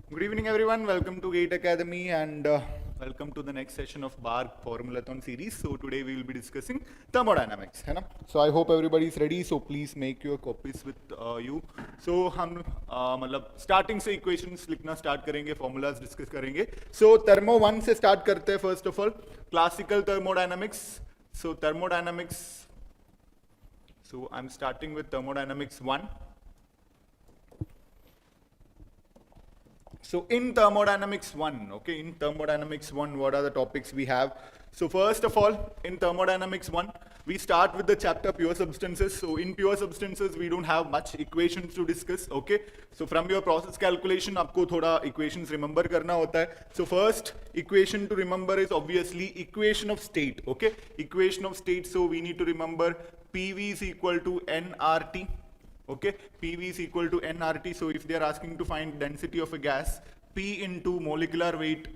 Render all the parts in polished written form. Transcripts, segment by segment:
Good evening, everyone. Welcome to GATE Academy and welcome to the next session of BARC Formulathon series. So today we will be discussing thermodynamics. है ना? So I hope everybody is ready. So please make your copies with you. So हम मतलब starting से equations लिखना start करेंगे, formulas discuss करेंगे. So thermo 1 से start करते हैं first of all. Classical thermodynamics. So thermodynamics. So I'm starting with thermodynamics 1. So in thermodynamics 1, okay, in thermodynamics 1, what are the topics we have? So first of all, in thermodynamics 1, we start with the chapter pure substances. So in pure substances, we don't have much equations to discuss, okay? So from your process calculation, आपको थोड़ा equations remember करना होता है. So first equation to remember is obviously equation of state, okay? Equation of state, so we need to remember PV is equal to nRT. Okay, PV is equal to nRT. So if they are asking to find density of a gas, P into molecular weight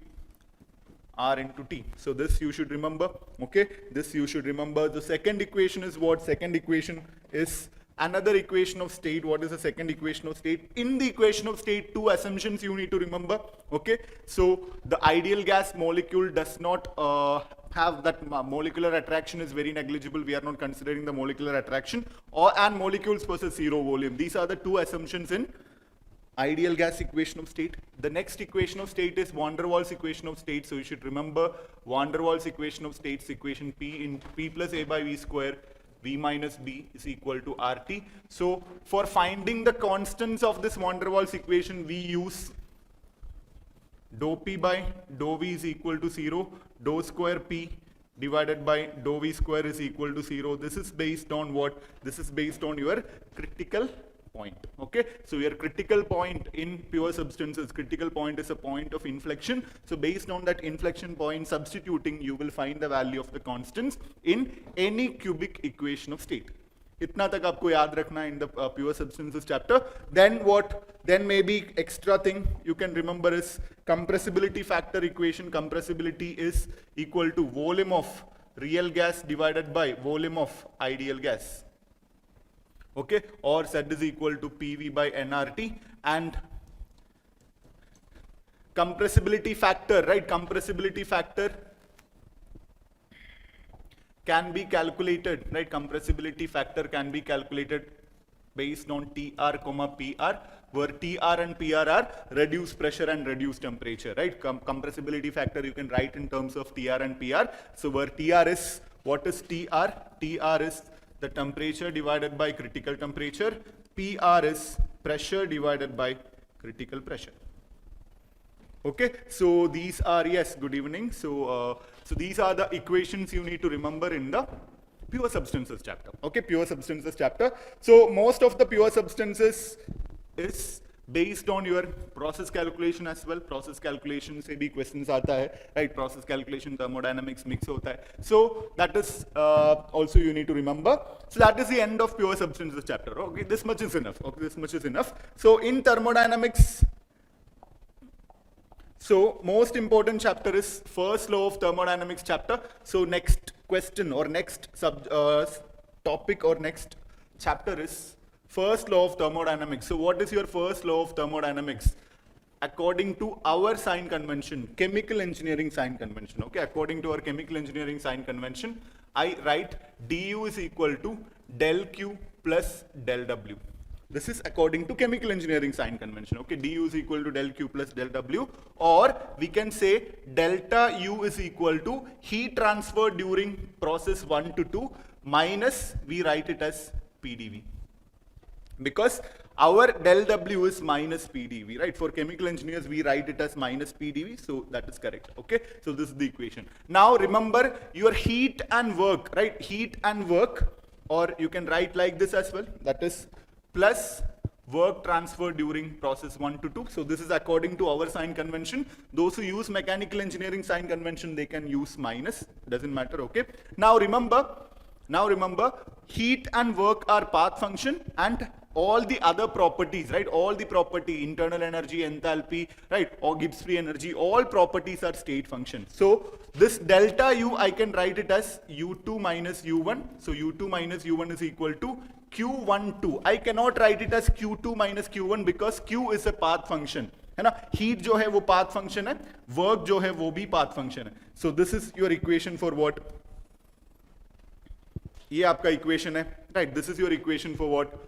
R into T. So this you should remember. Okay, this you should remember. The second equation is what? Second equation is another equation of state. What is the second equation of state? In the equation of state, two assumptions you need to remember. Okay, so the ideal gas molecule does not have that molecular attraction is very negligible. We are not considering the molecular attraction, and molecules possess zero volume. These are the two assumptions in ideal gas equation of state. The next equation of state is van der Waals equation of state. So you should remember van der Waals equation of states equation P in P plus A by V square. V minus B is equal to RT. So for finding the constants of this van der Waals equation, we use dou P by dou V is equal to 0, dou square P divided by dou V square is equal to 0. This is based on what? This is based on your critical point. Okay, so your critical point in pure substances, critical point is a point of inflection. So based on that inflection point, substituting, you will find the value of the constants in any cubic equation of state. इतना तक आपको याद रखना in the pure substances chapter. Then what? Then maybe extra thing you can remember is compressibility factor equation. Compressibility is equal to volume of real gas divided by volume of ideal gas. Okay, or Z is equal to PV by nRT. And compressibility factor, right? Compressibility factor can be calculated, right? Compressibility factor can be calculated based on TR, PR, where TR and PR are reduced pressure and reduced temperature, right? Compressibility factor you can write in terms of TR and PR. So where TR is, what is TR? TR is the temperature divided by critical temperature. PR is pressure divided by critical pressure. Okay, so these are, yes, good evening. So these are the equations you need to remember in the pure substances chapter. Okay, pure substances chapter. So most of the pure substances is based on your process calculation as well. Process calculation से भी questions आता है, right? Process calculation, thermodynamics mix होता है. So that is also you need to remember. So that is the end of pure substances chapter. Okay, this much is enough. Okay, this much is enough. So in thermodynamics, so most important chapter is first law of thermodynamics chapter. So next question or next topic or next chapter is first law of thermodynamics. So what is your first law of thermodynamics? According to our sign convention, chemical engineering sign convention. Okay, according to our chemical engineering sign convention, I write du is equal to del Q plus del W. This is according to chemical engineering sign convention. Okay, du is equal to del Q plus del W, or we can say delta U is equal to heat transfer during process 1 to 2 minus, we write it as PdV. Because our del W is minus PdV, right? For chemical engineers, we write it as minus PdV, so that is correct, okay? So this is the equation. Now remember your heat and work, right? Heat and work, or you can write like this as well, that is plus work transfer during process 1 to 2. So this is according to our sign convention. Those who use mechanical engineering sign convention, they can use minus, doesn't matter, okay? Now remember, heat and work are path function, and all the other properties, right? All the property, internal energy, enthalpy, right? Or Gibbs free energy, all properties are state function. So this delta U, I can write it as U2 minus U1. So U2 minus U1 is equal to Q12. I cannot write it as Q2 minus Q1 because Q is a path function. है ना. Heat जो है वो path function है, work जो है वो भी पाथ फंक्शन है. So this is your equation for what, ये आपका इक्वेशन है, right. This is your equation for what,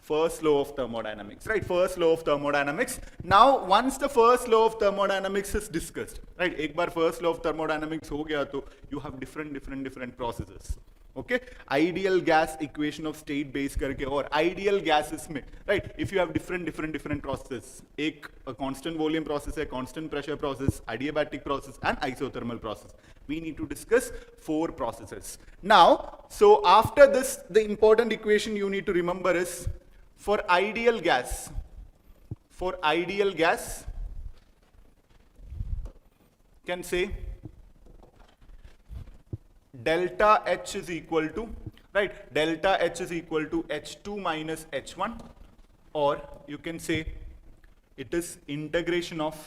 first law of thermodynamics, right? First law of thermodynamics. Now, once the first law of thermodynamics is discussed, right? एक बार first law of thermodynamics हो गया तो you have different processes. Okay? Ideal gas equation of state base करके और ideal gases में, right? If you have different processes, एक constant volume process है, constant pressure process, adiabatic process, and isothermal process. We need to discuss 4 processes. Now, so after this, the important equation you need to remember is for ideal gas, can say delta H is equal to, right? Delta H is equal to H2 minus H1, or you can say it is integration of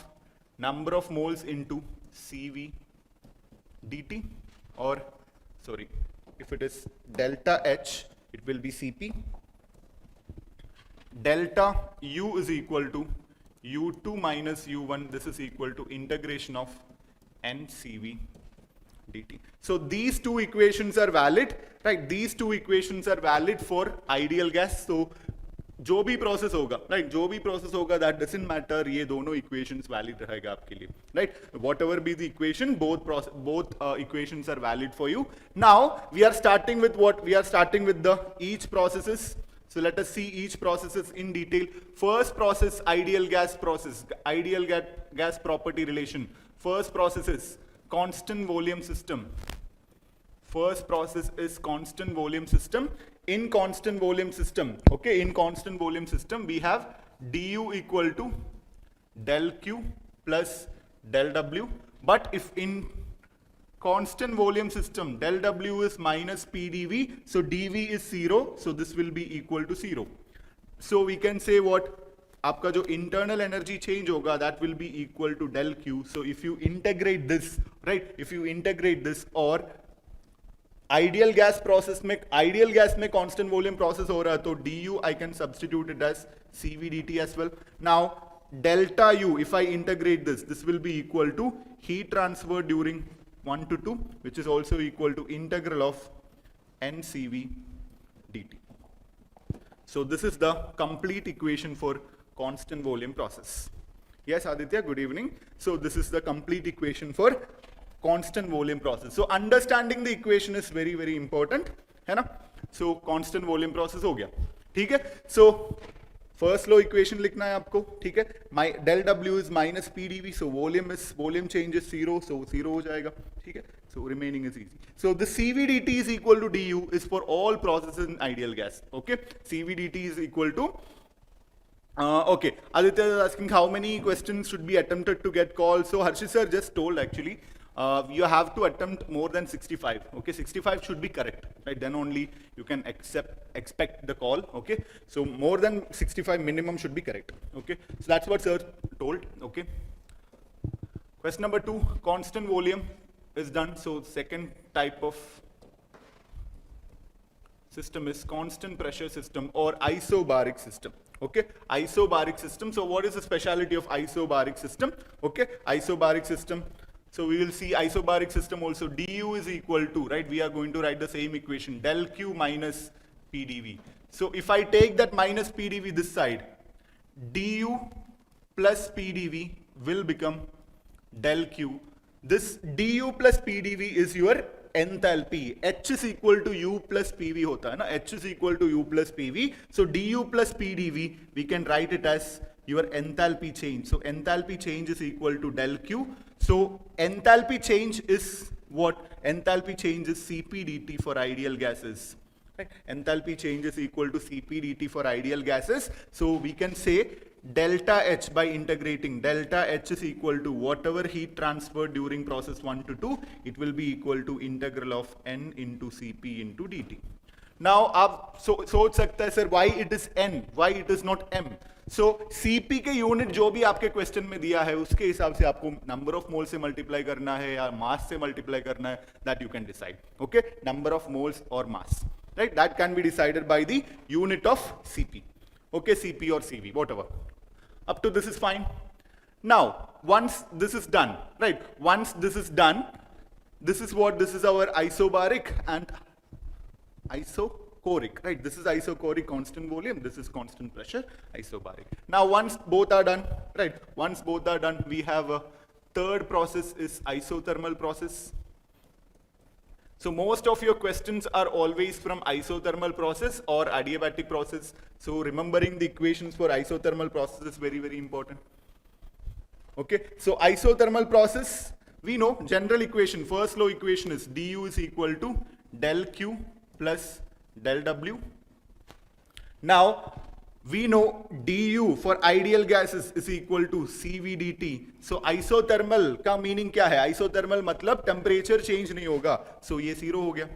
number of moles into CV dt, or sorry, if it is delta H, it will be Cp. Delta U is equal to U2 minus U1. This is equal to integration of NCV dt. So these 2 equations are valid, right? These 2 equations are valid for ideal gas. So जो भी process होगा, right? जो भी process होगा, that doesn't matter. ये दोनों equations valid रहेगा आपके लिए, right? Whatever be the equation, both equations are valid for you. Now we are starting with what? We are starting with the each processes. So let us see each processes in detail. First process, ideal gas process, ideal gas property relation. First process is constant volume system. First process is constant volume system. In constant volume system, okay, in constant volume system, we have du equal to del Q plus del W. But if in constant volume system, del W is minus PdV, so dV is 0, so this will be equal to 0. So we can say what? आपका जो internal energy change होगा, that will be equal to del Q. So if you integrate this, right? If you integrate this, or ideal gas process में, ideal gas में constant volume process हो रहा है, तो du I can substitute it as CV dt as well. Now delta U, if I integrate this, this will be equal to heat transfer during 1 to 2, which is also equal to integral of NCV dt. So this is the complete equation for constant volume process. Yes, Aditya, good evening. So this is the complete equation for constant volume process. So understanding the equation is very important, है ना? So constant volume process हो गया, ठीक है? So first law equation लिखना है आपको, ठीक है? My del W is minus PdV, so volume change is 0, so 0 हो जाएगा, ठीक है? So remaining is easy. So the CV dt is equal to du is for all processes in ideal gas, okay? CV dt is equal to, okay, Aditya is asking how many questions should be attempted to get called. So Harshit sir just told actually, you have to attempt more than 65, okay? 65 should be correct, right? Then only you can expect the call, okay? So more than 65 minimum should be correct, okay? So that's what sir told, okay? Question number 2, constant volume is done. So second type of system is constant pressure system or isobaric system, okay? Isobaric system. So what is the speciality of isobaric system? Okay, isobaric system. So we will see isobaric system also, du is equal to, right? We are going to write the same equation, del Q minus PdV. So if I take that minus PdV this side, du plus PdV will become del Q. This du plus PdV is your enthalpy. H is equal to U plus PV hota hai na? H is equal to U plus PV. So du plus PdV, we can write it as your enthalpy change. So enthalpy change is equal to del Q. So enthalpy change is what? Enthalpy change is Cp dt for ideal gases. Right? Enthalpy change is equal to Cp dt for ideal gases. So we can say delta H by integrating. Delta H is equal to whatever heat transferred during process 1 to 2, it will be equal to integral of N into Cp into dt. Now, आप सोच सकता है sir why it is N, why it is not M. So Cp के unit जो भी आपके question में दिया है उसके हिसाब से आपको नंबर ऑफ मोल से मल्टीप्लाई करना है या मास से मल्टीप्लाई करना है, that you can decide. Okay, number of moles or mass, right? That can be decided by the unit of Cp. Okay, Cp or Cv, whatever. Up to this is fine. Now, once this is done, right? Once this is done, this is what, this is our isobaric and isochoric, right? This is isochoric, constant volume, this is constant pressure, isobaric. Now, once both are done, right? Once both are done, we have a third process is isothermal process. So most of your questions are always from isothermal process or adiabatic process. So remembering the equations for isothermal process is very, very important. Okay, so isothermal process, we know general equation, first law equation is du is equal to del q plus del w. Now, we know du for ideal gases is equal to cv dt. So isothermal का meaning क्या है? Isothermal मतलब temperature change नहीं होगा. So ये zero हो गया,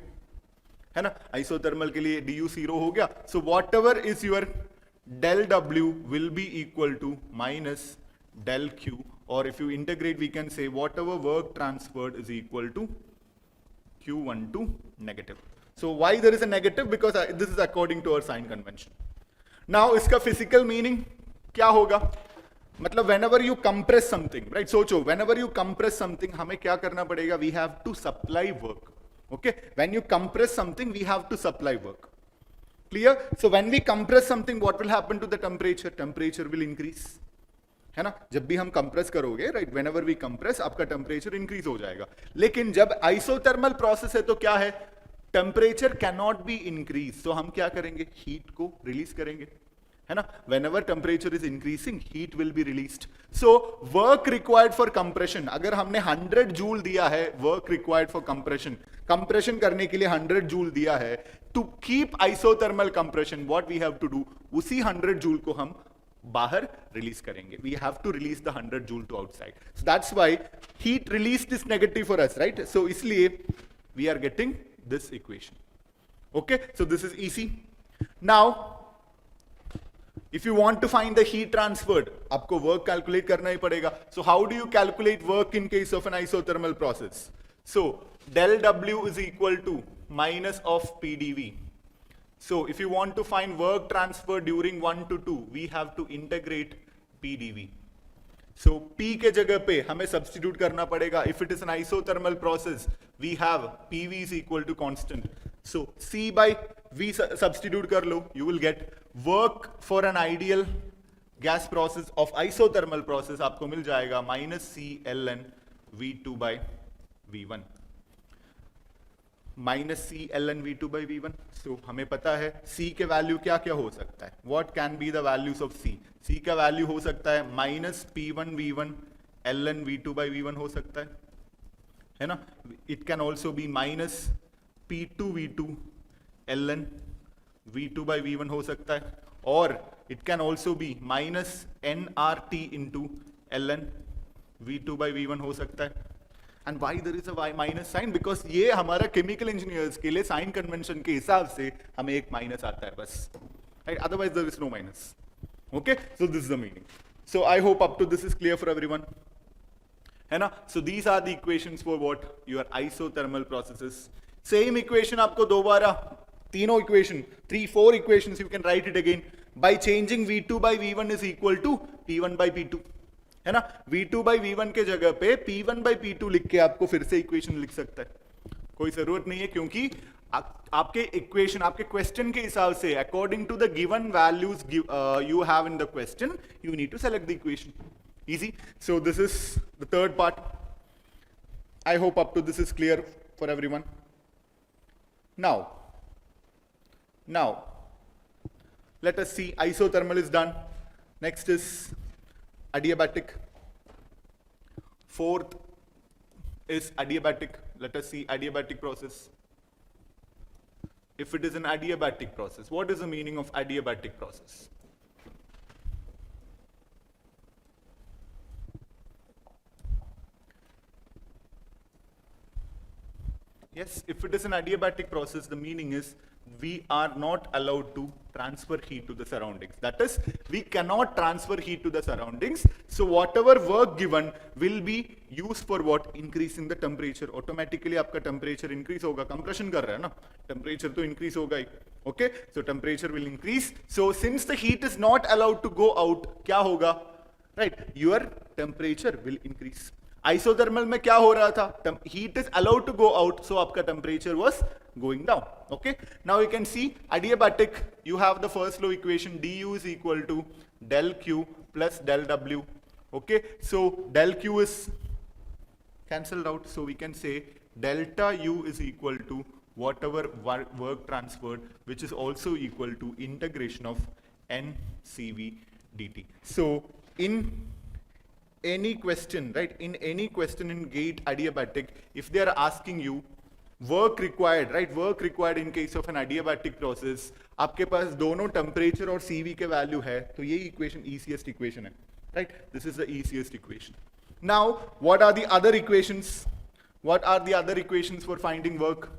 है ना? Isothermal के लिए du zero हो गया. So whatever is your del w will be equal to minus del q, or if you integrate we can say whatever work transferred is equal to q12 negative. So why there is a negative? Because this is according to our sign convention. Now इसका physical meaning क्या होगा? मतलब whenever you compress something, right? सोचो, whenever you compress something हमें क्या करना पड़ेगा? We have to supply work. Okay? When you compress something, we have to supply work. Clear? So when we compress something, what will happen to the temperature? Temperature will increase. है ना? जब भी हम compress करोगे, right, whenever we compress, आपका temperature increase हो जाएगा. लेकिन जब आइसोथर्मल प्रोसेस है तो क्या है? Temperature can not be increase. तो हम क्या करेंगे? हीट को रिलीज करेंगे, है ना? whenever temperature is increasing, heat will be released. So work required for compression, अगर हमने 100 जूल दिया है, work required for compression, compression करने के लिए 100 जूल दिया है, to keep isothermal compression, what we have to do, उसी 100 जूल को हम बाहर रिलीज करेंगे. We have to release the 100 joule to outside. So that's why heat released is negative for us, right? So इसलिए we are getting this equation. Okay, so this is easy. Now, if you want to find the heat transferred, आपको work calculate करना ही पड़ेगा. So how do you calculate work in case of an isothermal process? So del W is equal to minus of PdV. So if you want to find work transfer during 1 to 2, we have to integrate PdV. So P के जगह पे हमें substitute करना पड़ेगा. If it is an isothermal process, we have PV is equal to constant. So C by V substitute कर लो, you will get work for an ideal gas process of isothermal process आपको मिल जाएगा minus C ln V2 by V1. Minus C L N V two by V one. So हमें पता है सी के value क्या क्या हो सकता है. What can be the values of C? C का वैल्यू हो सकता है minus P one V one L N V two by V one हो सकता है ना? It can also be minus P two V two L N V two by V one हो सकता है, और it can also be minus N R T into L N V two by V one हो सकता है. And why there is a y minus sign? Because ये हमारा chemical engineers के लिए sign convention के हिसाब से हमें एक minus आता है बस, right? Otherwise there is no minus. Okay? So this is the meaning. So I hope up to this is clear for everyone. है ना? So these are the equations for what? Your isothermal processes. Same equation आपको दोबारा तीनों equation, 3-4 equations you can write it again by changing V2 by V1 is equal to P1 by P2. है ना? V2 by V1 के जगह पे P1 by P2 लिख के आपको फिर से इक्वेशन लिख सकता है. कोई जरूरत नहीं है, क्योंकि आपके इक्वेशन, आपके क्वेश्चन के हिसाब से according to the given values you have in the question, you need to select the equation. Easy. So this is the third part. I hope up to this is clear for everyone. Now let us see, isothermal is done. Next is adiabatic. Fourth is adiabatic. Let us see adiabatic process. If it is an adiabatic process, what is the meaning of adiabatic process? Yes, if it is an adiabatic process, the meaning is we are not allowed to transfer heat to the surroundings. That is, we cannot transfer heat to the surroundings. So whatever work given will be used for what? Increasing the temperature. Automatically आपका temperature increase होगा. Compression कर रहा है ना? Temperature तो increase होगा ही. Okay? So temperature will increase. So since the heat is not allowed to go out, क्या होगा? right, your temperature will increase. Isothermal में क्या हो रहा था? Heat is allowed to go out, so आपका temperature was going down. Okay. Now you can see adiabatic. You have the first law equation. Du is equal to del Q plus del W. Okay. So del Q is cancelled out. So we can say delta U is equal to whatever work transferred, which is also equal to integration of NCV dt. So in any question, right, in any question in gate adiabatic, if they are asking you work required, right, work required in case of an adiabatic process, आपके पास दोनों temperature और CV के value है, तो ये equation easiest equation है, right? This is the easiest equation. Now, what are the other equations? What are the other equations for finding work?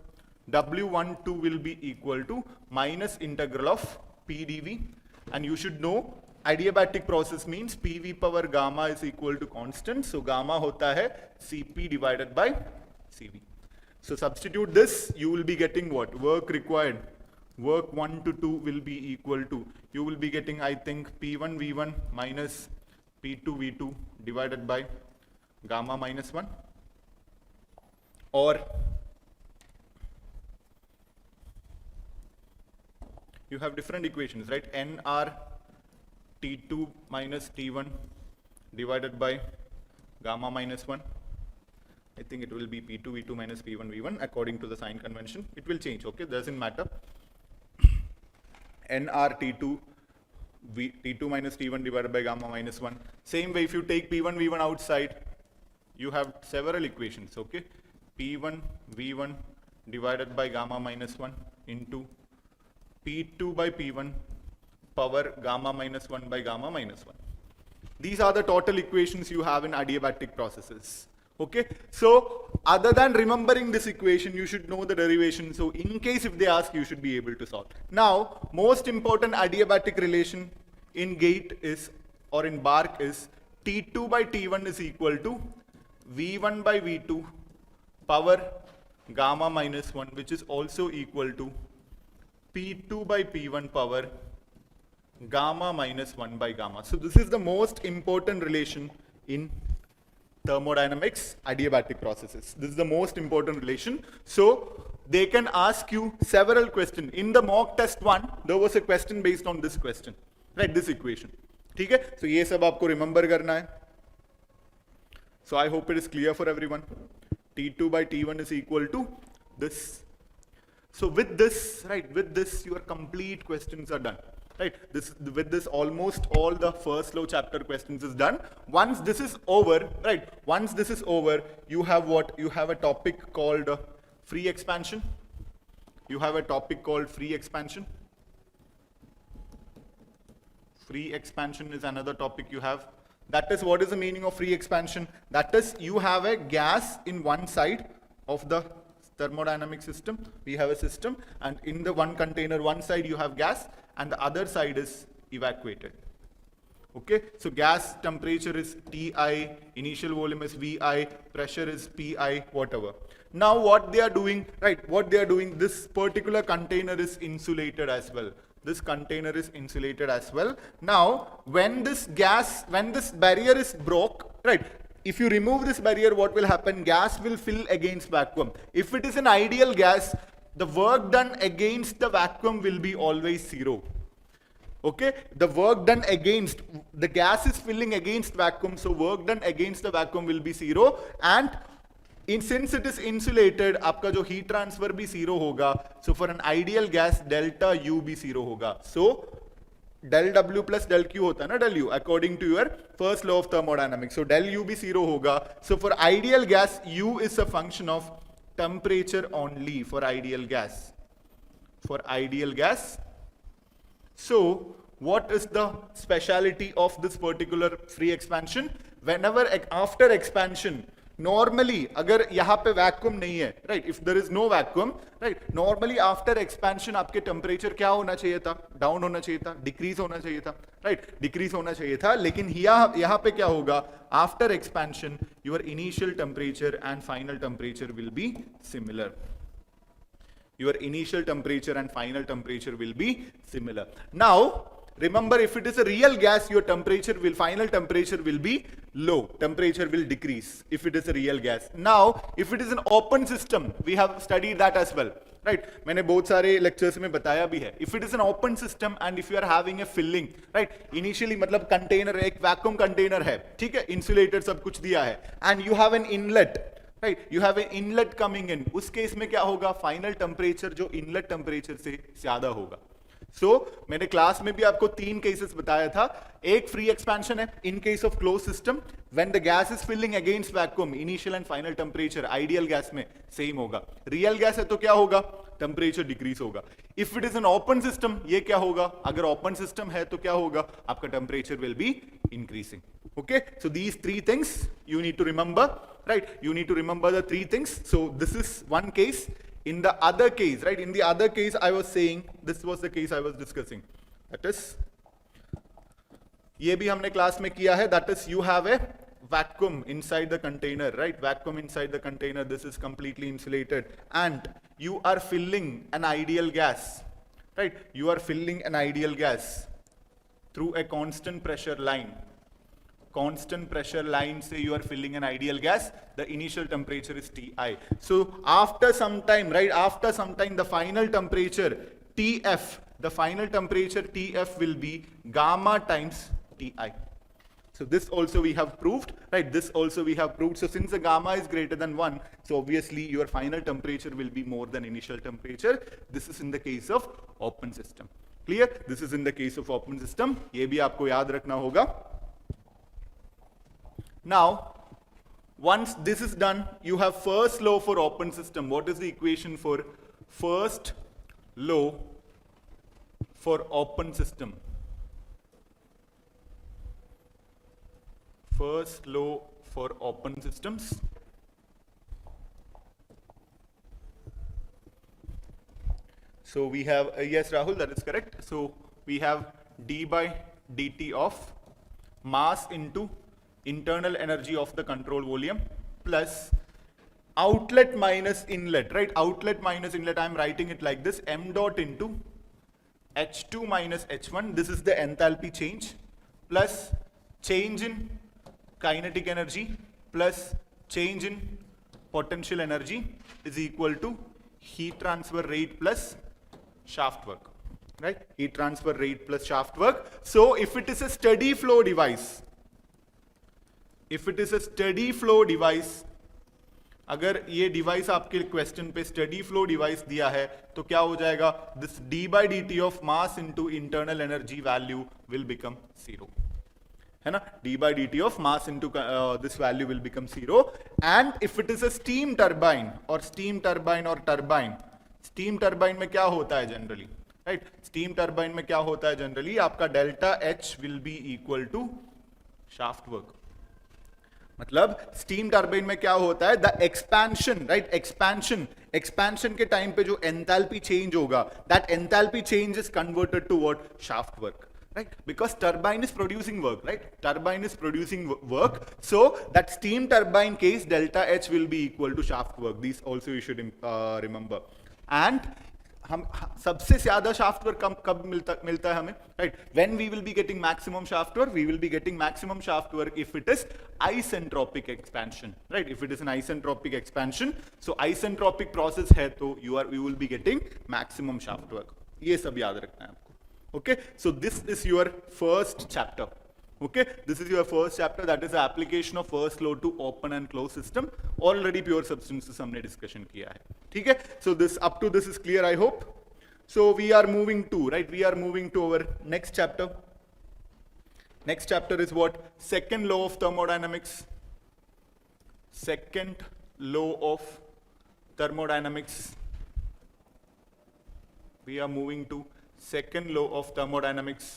W12 will be equal to minus integral of PdV, and you should know adiabatic process means PV power gamma is equal to constant, so gamma hota hai Cp divided by Cv. So substitute this, you will be getting what? Work required. Work 1 to 2 will be equal to, you will be getting, I think, P1 V1 minus P2 V2 divided by gamma minus 1. Or you have different equations, right? Nr T2 minus T1 divided by gamma minus 1. I think it will be P2 V2 minus P1 V1 according to the sign convention. It will change, okay? Doesn't matter. Nr T2 T2 minus T1 divided by gamma minus 1. Same way, if you take P1 V1 outside, you have several equations, okay? P1 V1 divided by gamma minus 1 into P2 by P1 power gamma minus 1 by gamma minus 1. These are the total equations you have in adiabatic processes. Okay, so other than remembering this equation, you should know the derivation. So in case if they ask, you should be able to solve. Now, most important adiabatic relation in gate is, or in BARC is, T2 by T1 is equal to V1 by V2 power gamma minus 1, which is also equal to P2 by P1 power gamma minus 1 by gamma. So this is the most important relation in thermodynamics adiabatic processes. This is the most important relation. So they can ask you several questions. In the mock test 1, there was a question based on this question, right? This equation. Okay? So ये सब आपको remember करना है. So I hope it is clear for everyone. T2 by T1 is equal to this. So with this, right, with this, your complete questions are done. Right, with this almost all the first law chapter questions is done. Once this is over, right, once this is over, you have what? You have a topic called free expansion. You have a topic called free expansion. Free expansion is another topic you have. That is, what is the meaning of free expansion? That is, you have a gas in one side of the thermodynamic system. We have a system, and in the one container, one side you have gas, and the other side is evacuated. Okay, so gas temperature is Ti, initial volume is Vi, pressure is Pi, whatever. Now what they are doing, right, what they are doing, this particular container is insulated as well. This container is insulated as well. Now, when this barrier is broke, right, if you remove this barrier, what will happen? Gas will fill against vacuum. If it is an ideal gas, the work done against the vacuum will be always zero. Okay, the work done against, the gas is filling against vacuum, so work done against the vacuum will be zero, and since it is insulated, आपका जो heat transfer भी zero होगा, so for an ideal gas, delta U भी zero होगा. So del W plus del Q होता है ना, del U, according to your first law of thermodynamics. So del U भी zero होगा. So for ideal gas, U is a function of temperature only for ideal gas. For ideal gas. So what is the speciality of this particular free expansion? Whenever after expansion, normally अगर यहाँ पे vacuum नहीं है, right, if there is no vacuum, right, normally after expansion आपके temperature क्या होना चाहिए था? Down होना चाहिए था, decrease होना चाहिए था, right, decrease होना चाहिए था, लेकिन यहाँ पे क्या होगा? After expansion, your initial temperature and final temperature will be similar. Your initial temperature and final temperature will be similar. Now, Remember, if it is a real gas, your final temperature will be low. Temperature will decrease if it is a real gas. Now, if it is an open system, we have studied that as well, right? मैंने बहुत सारे lectures में बताया भी है. If it is an open system and if you are having a filling, right? Initially मतलब container एक vacuum container है, ठीक है? Insulated सब कुछ दिया है, and you have an inlet. Right, you have an inlet coming in. उस केस में क्या होगा? Final temperature जो inlet temperature से ज्यादा होगा. मैंने क्लास में भी आपको 3 केसेस बताया था. एक फ्री एक्सपेंशन है in case of close system, when the gas is filling against vacuum, initial and final temperature ideal gas में सेम होगा. रियल गैस है तो क्या होगा? टेम्परेचर डिक्रीज होगा. If it is an open system, ये क्या होगा? अगर ओपन सिस्टम है तो क्या होगा? आपका temperature will be increasing. Okay, so these 3 things you need to remember, right? You need to remember the 3 things. So this is one case. In the other case, right? In the other case, I was saying, this was the case I was discussing. That is, ये भी हमने class में किया है. That is, you have a vacuum inside the container, right? Vacuum inside the container. This is completely insulated, and you are filling an ideal gas, right? You are filling an ideal gas through a constant pressure line. Constant pressure line, say you are filling an ideal gas, the initial temperature is Ti. So after some time, right, after some time, the final temperature Tf, the final temperature Tf will be gamma times Ti. So this also we have proved, right? This also we have proved. So since the gamma is greater than 1, so obviously your final temperature will be more than initial temperature. This is in the case of open system. Clear? This is in the case of open system. ये भी आपको याद रखना होगा. Now, once this is done, you have first law for open system. What is the equation for first law for open system? First law for open systems. So we have, yes Rahul, that is correct. So we have d by dt of mass into internal energy of the control volume plus outlet minus inlet, right? Outlet minus inlet, I am writing it like this, m dot into H2 minus H1, this is the enthalpy change, plus change in kinetic energy plus change in potential energy is equal to heat transfer rate plus shaft work, right? Heat transfer rate plus shaft work. So if it is a steady flow device, if it is a steady flow device, अगर ये device आपके question पे steady flow device दिया है तो क्या हो जाएगा? This d by dt of mass into internal energy value will become 0, है ना? d by dt of mass into this value will become 0. And if it is a steam turbine और steam turbine में क्या होता है generally, right? Steam turbine में क्या होता है जनरली? आपका delta H will be equal to shaft work. मतलब स्टीम टरबाइन में क्या होता है? The expansion, right? एक्सपेंशन के टाइम पे जो एंथैल्पी चेंज होगा, that enthalpy change is converted to what? Shaft work, right? Because turbine is producing work, right? Turbine is producing work. So that steam turbine case, delta H will be equal to shaft work. These also you should remember. And हम सबसे ज्यादा shaft work कब मिलता है हमें, right? When we will be getting maximum shaft work, we will be getting maximum shaft work if it is isentropic expansion, right? If it is an isentropic expansion, so isentropic process है तो you will be getting maximum shaft work. ये सब याद रखना है आपको. Okay, so this is your first chapter. Okay, this is your first chapter, that is the application of first law to open and closed system. Already pure substances हमने discussion किया है, ठीक है? So this up to this is clear, I hope. So we are moving to, right? We are moving to our next chapter. Next chapter is what? Second law of thermodynamics. Second law of thermodynamics. We are moving to second law of thermodynamics.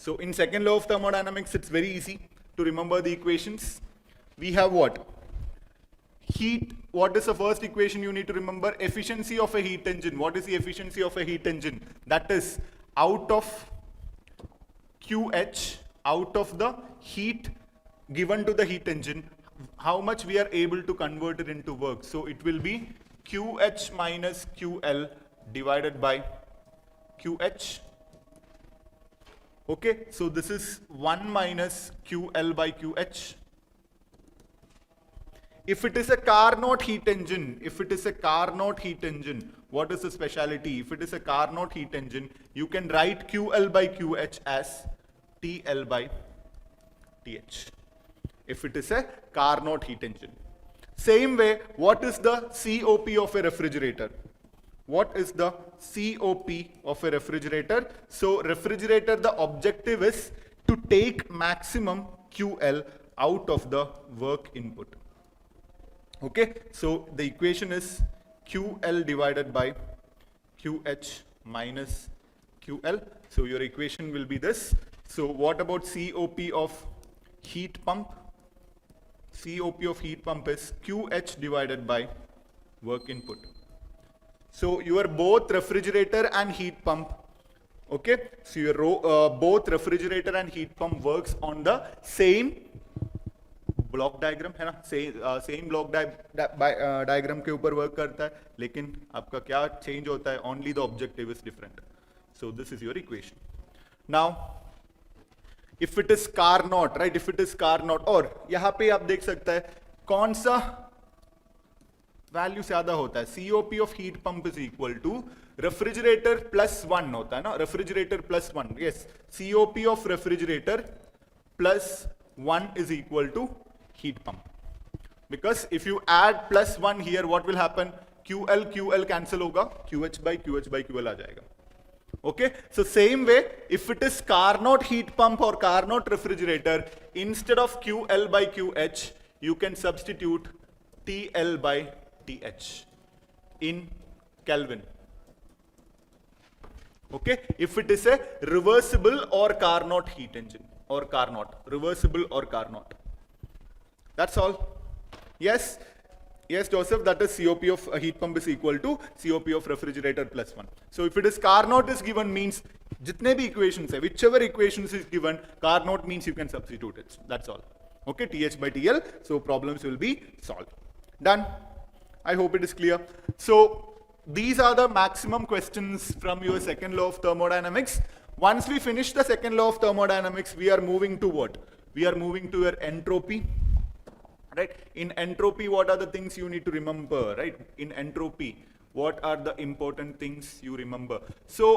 So in second law of thermodynamics, it's very easy to remember the equations. We have what? Heat. What is the first equation you need to remember? Efficiency of a heat engine. What is the efficiency of a heat engine? That is out of QH, out of the heat given to the heat engine, how much we are able to convert it into work. So it will be QH minus QL divided by QH Okay, so this is 1 minus QL by QH. If it is a Carnot heat engine, what is the speciality? If it is a Carnot heat engine, you can write QL by QH as TL by TH. If it is a Carnot heat engine. Same way, what is the COP of a refrigerator? What is the COP of a refrigerator? So refrigerator, the objective is to take maximum QL out of the work input. Okay, so the equation is QL divided by QH minus QL. So your equation will be this. So what about COP of heat pump? COP of heat pump is QH divided by work input. So your both refrigerator and heat pump, okay? So your both refrigerator and heat pump works on the same block diagram है ना, same block diagram के ऊपर work करता है, लेकिन आपका क्या change होता है? Only the objective is different. So this is your equation. Now if it is Carnot, right, if it is Carnot, और यहां पे आप देख सकते हैं कौन सा वैल्यू ज्यादा होता है. COP of heat pump is equal to refrigerator plus 1 होता है ना, refrigerator plus 1. Yes, COP of refrigerator plus 1 is equal to heat pump. Because if you add plus 1 here, what will happen? QL cancel होगा, QH by QL आ जाएगा. Okay, so same way, if it is Carnot heat pump or Carnot refrigerator, instead of QL by QH, you can substitute TL by TH in Kelvin. Okay, if it is a reversible or Carnot heat engine, or Carnot, reversible or Carnot. That's all. Yes, yes, Joseph, that is COP of a heat pump is equal to COP of refrigerator plus 1. So if it is Carnot is given, means jitne bhi equations hai, whichever equations is given, Carnot means you can substitute it. That's all. Okay, TH by TL, so problems will be solved. Done. I hope it is clear. So these are the maximum questions from your second law of thermodynamics. Once we finish the second law of thermodynamics, we are moving to what? We are moving to your entropy, right? In entropy, what are the things you need to remember, right? In entropy, what are the important things you remember? So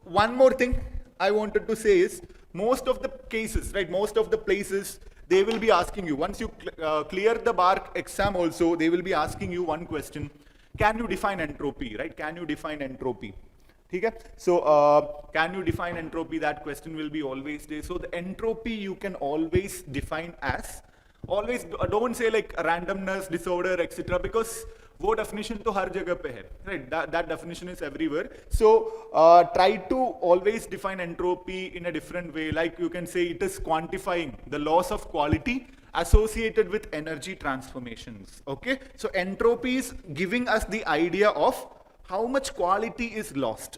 one more thing I wanted to say is, most of the cases, right, most of the places, they will be asking you, once you clear the BARC exam also, they will be asking you one question: can you define entropy, right? Can you define entropy? Okay? So can you define entropy? That question will be always there. So the entropy you can always define as, always don't say like randomness, disorder, etc. because वो definition तो हर जगह पे है, right? That definition is everywhere. So try to always define entropy in a different way. Like you can say it is quantifying the loss of quality associated with energy transformations. Okay? So entropy is giving us the idea of how much quality is lost.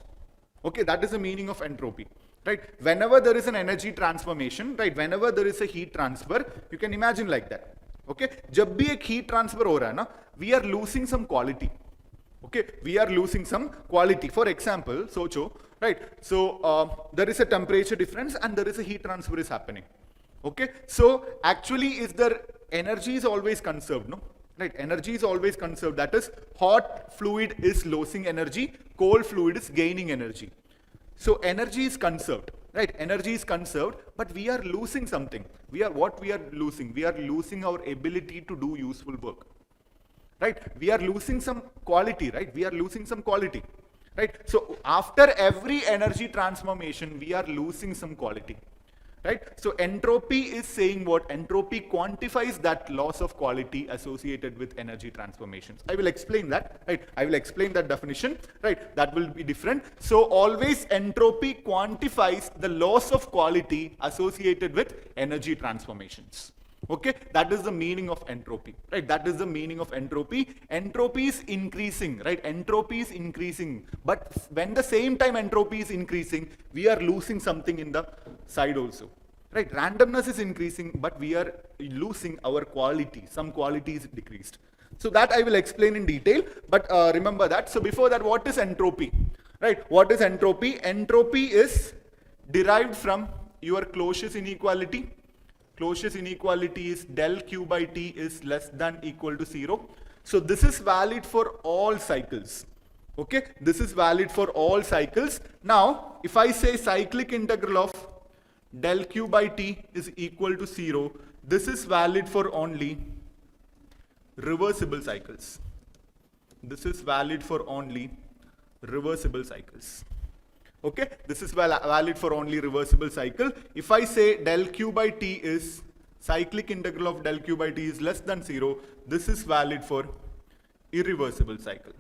Okay, that is the meaning of entropy, right? Whenever there is an energy transformation, right, whenever there is a heat transfer, you can imagine like that. Okay, जब भी एक heat transfer हो रहा है ना, we are losing some quality. Okay, we are losing some quality. For example, सोचो, right? So there is a temperature difference and there is a heat transfer is happening. Okay, so actually is there energy is always conserved, no? Right, energy is always conserved. That is, hot fluid is losing energy, cold fluid is gaining energy. So energy is conserved, right? Energy is conserved, but we are losing something. What we are losing? We are losing our ability to do useful work, right? We are losing some quality, right? We are losing some quality, right? So after every energy transformation, we are losing some quality. Right? So entropy is saying what? Entropy quantifies that loss of quality associated with energy transformations. I will explain that, right? I will explain that definition, right? That will be different. So always entropy quantifies the loss of quality associated with energy transformations. Okay, that is the meaning of entropy, right? That is the meaning of entropy. Entropy is increasing, right? Entropy is increasing, but when the same time entropy is increasing, we are losing something in the side also, right? Randomness is increasing, but we are losing our quality. Some quality is decreased. So that I will explain in detail, but remember that. So before that, what is entropy, right? What is entropy? Entropy is derived from your Clausius inequality. Clausius inequality is del Q by T is less than equal to 0. So this is valid for all cycles. Okay, this is valid for all cycles. Now, if I say cyclic integral of del Q by T is equal to 0, this is valid for only reversible cycles. This is valid for only reversible cycles. Okay, this is valid for only reversible cycle. If I say del Q by T is, cyclic integral of del Q by T is less than 0, this is valid for irreversible cycle.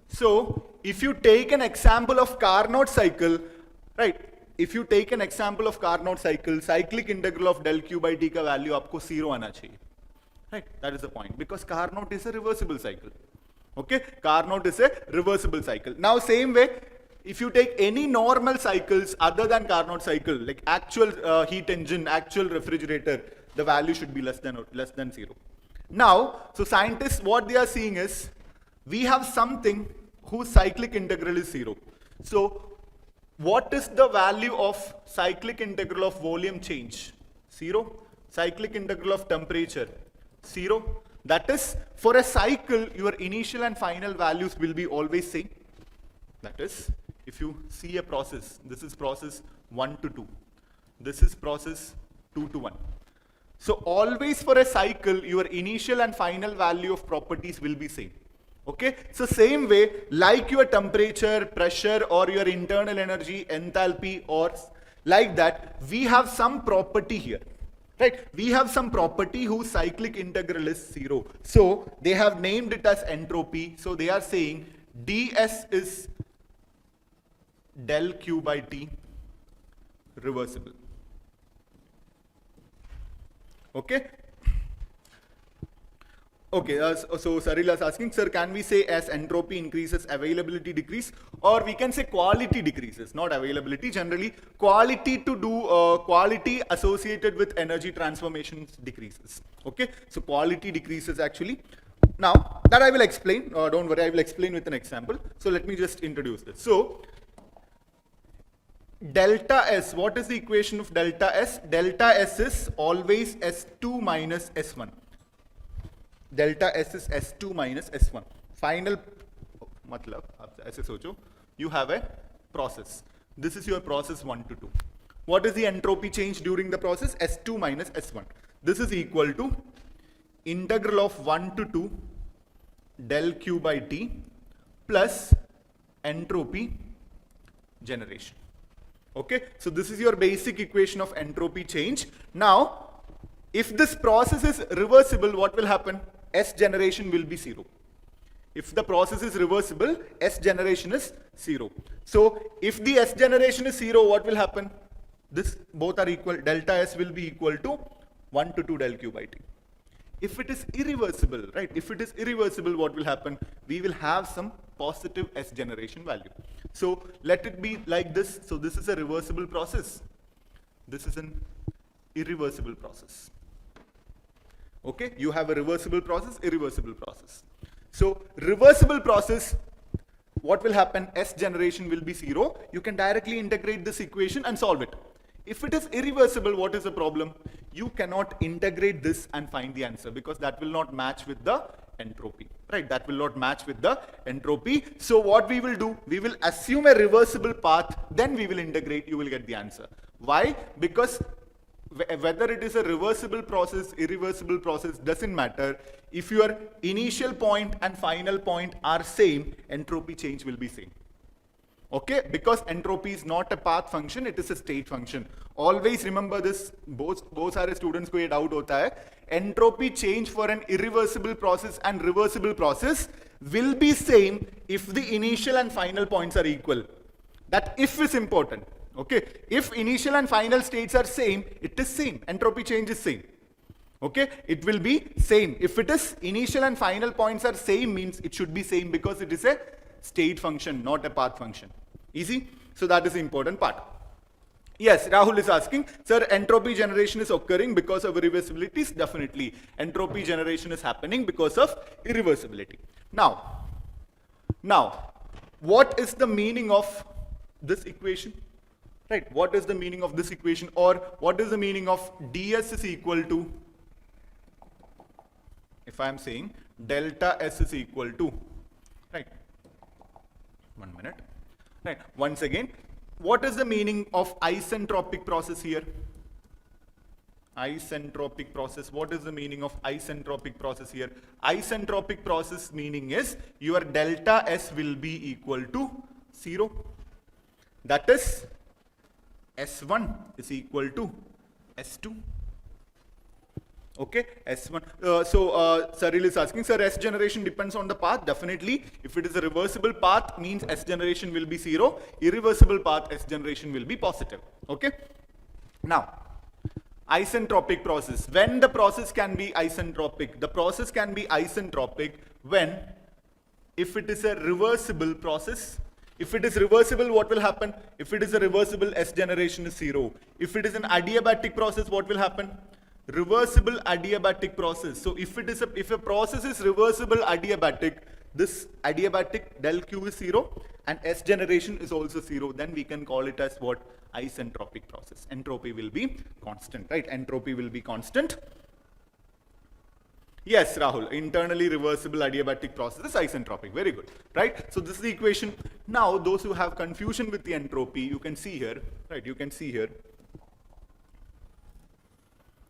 So, if you take an example of Carnot cycle, right, if you take an example of Carnot cycle, cyclic integral of del Q by T का value आपको 0 आना चाहिए. Right, that is the point, because Carnot is a reversible cycle. Okay, Carnot is a reversible cycle. Now, same way, if you take any normal cycles other than Carnot cycle, like actual heat engine, actual refrigerator, the value should be less than 0. Now, so scientists, what they are seeing is, we have something whose cyclic integral is 0. So, what is the value of cyclic integral of volume change? 0. Cyclic integral of temperature? 0. That is, for a cycle, your initial and final values will be always same. That is, if you see a process, this is process 1 to 2. This is process 2 to 1. So always for a cycle, your initial and final value of properties will be same. Okay, so same way, like your temperature, pressure, or your internal energy, enthalpy, or like that, we have some property here. Right, we have some property whose cyclic integral is 0. So they have named it as entropy. So they are saying ds is del Q by T reversible. Okay. Okay, so Sarila is asking, sir, can we say as entropy increases, availability decrease, or we can say quality decreases, not availability. Generally, quality to do quality associated with energy transformations decreases. Okay, so quality decreases actually. Now that I will explain. Don't worry, I will explain with an example. So let me just introduce this. So delta S. What is the equation of delta S? Delta S is always S2 minus S1. Delta S is S2 minus S1. Final, matlab, ऐसे सोचो, you have a process. This is your process 1 to 2. What is the entropy change during the process? S2 minus S1. This is equal to integral of 1 to 2 del Q by T plus entropy generation. Okay, so this is your basic equation of entropy change. Now, if this process is reversible, what will happen? S generation will be 0. If the process is reversible, S generation is 0. So if the S generation is 0, what will happen? This both are equal. Delta S will be equal to 1 to 2 del Q by T. If it is irreversible, right? If it is irreversible, what will happen? We will have some positive S generation value. So let it be like this. So this is a reversible process. This is an irreversible process. Okay, you have a reversible process, irreversible process. So reversible process, what will happen? S generation will be 0. You can directly integrate this equation and solve it. If it is irreversible, what is the problem? You cannot integrate this and find the answer because that will not match with the entropy, right? That will not match with the entropy. So what we will do, we will assume a reversible path, then we will integrate, you will get the answer. Why? Because whether it is a reversible process, irreversible process, doesn't matter. If your initial point and final point are same, entropy change will be same. Okay, because entropy is not a path function, it is a state function. Always remember this, both सारे students को ये doubt होता है. Entropy change for an irreversible process and reversible process will be same if the initial and final points are equal. That if is important. Okay, if initial and final states are same, it is same. Entropy change is same. Okay, it will be same. If it is initial and final points are same, means it should be same because it is a state function, not a path function. Easy? So that is the important part. Yes, Rahul is asking, sir, entropy generation is occurring because of irreversibilities? Definitely. Entropy generation is happening because of irreversibility. Now, what is the meaning of this equation? Right, what is the meaning of this equation, or what is the meaning of ds is equal to, if I am saying delta S is equal to, right, 1 minute, right, once again, what is the meaning of isentropic process here? Isentropic process, what is the meaning of isentropic process here? Isentropic process meaning is your delta S will be equal to 0. That is S1 is equal to S2. Okay, S1. Saril is asking, sir, S generation depends on the path. Definitely, if it is a reversible path, means S generation will be 0. Irreversible path, S generation will be positive. Okay. Now, isentropic process. When the process can be isentropic? The process can be isentropic when, if it is a reversible process. If it is reversible, what will happen? If it is a reversible, S generation is 0. If it is an adiabatic process, what will happen? Reversible adiabatic process. So if a process is reversible adiabatic, this adiabatic del Q is 0 and S generation is also 0. Then we can call it as what? Isentropic process. Entropy will be constant, right? Entropy will be constant. Yes, Rahul, internally reversible adiabatic process is isentropic. Very good, right? So this is the equation. Now, those who have confusion with the entropy, you can see here, right? You can see here,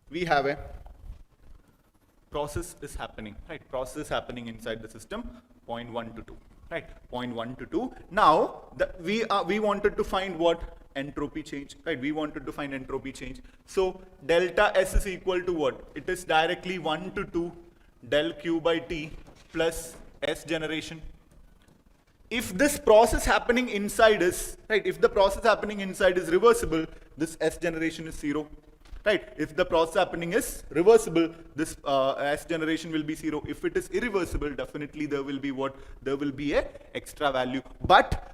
we have a process is happening, right? Process is happening inside the system, point 1 to 2, right? Point 1 to 2. Now, we wanted to find what? Entropy change, right? We wanted to find entropy change. So delta S is equal to what? It is directly 1 to 2 del Q by T plus S generation. If this process happening inside is, right, if the process happening inside is reversible, this S generation is 0. Right, if the process happening is reversible, this S generation will be 0. If it is irreversible, definitely there will be what? There will be a extra value. But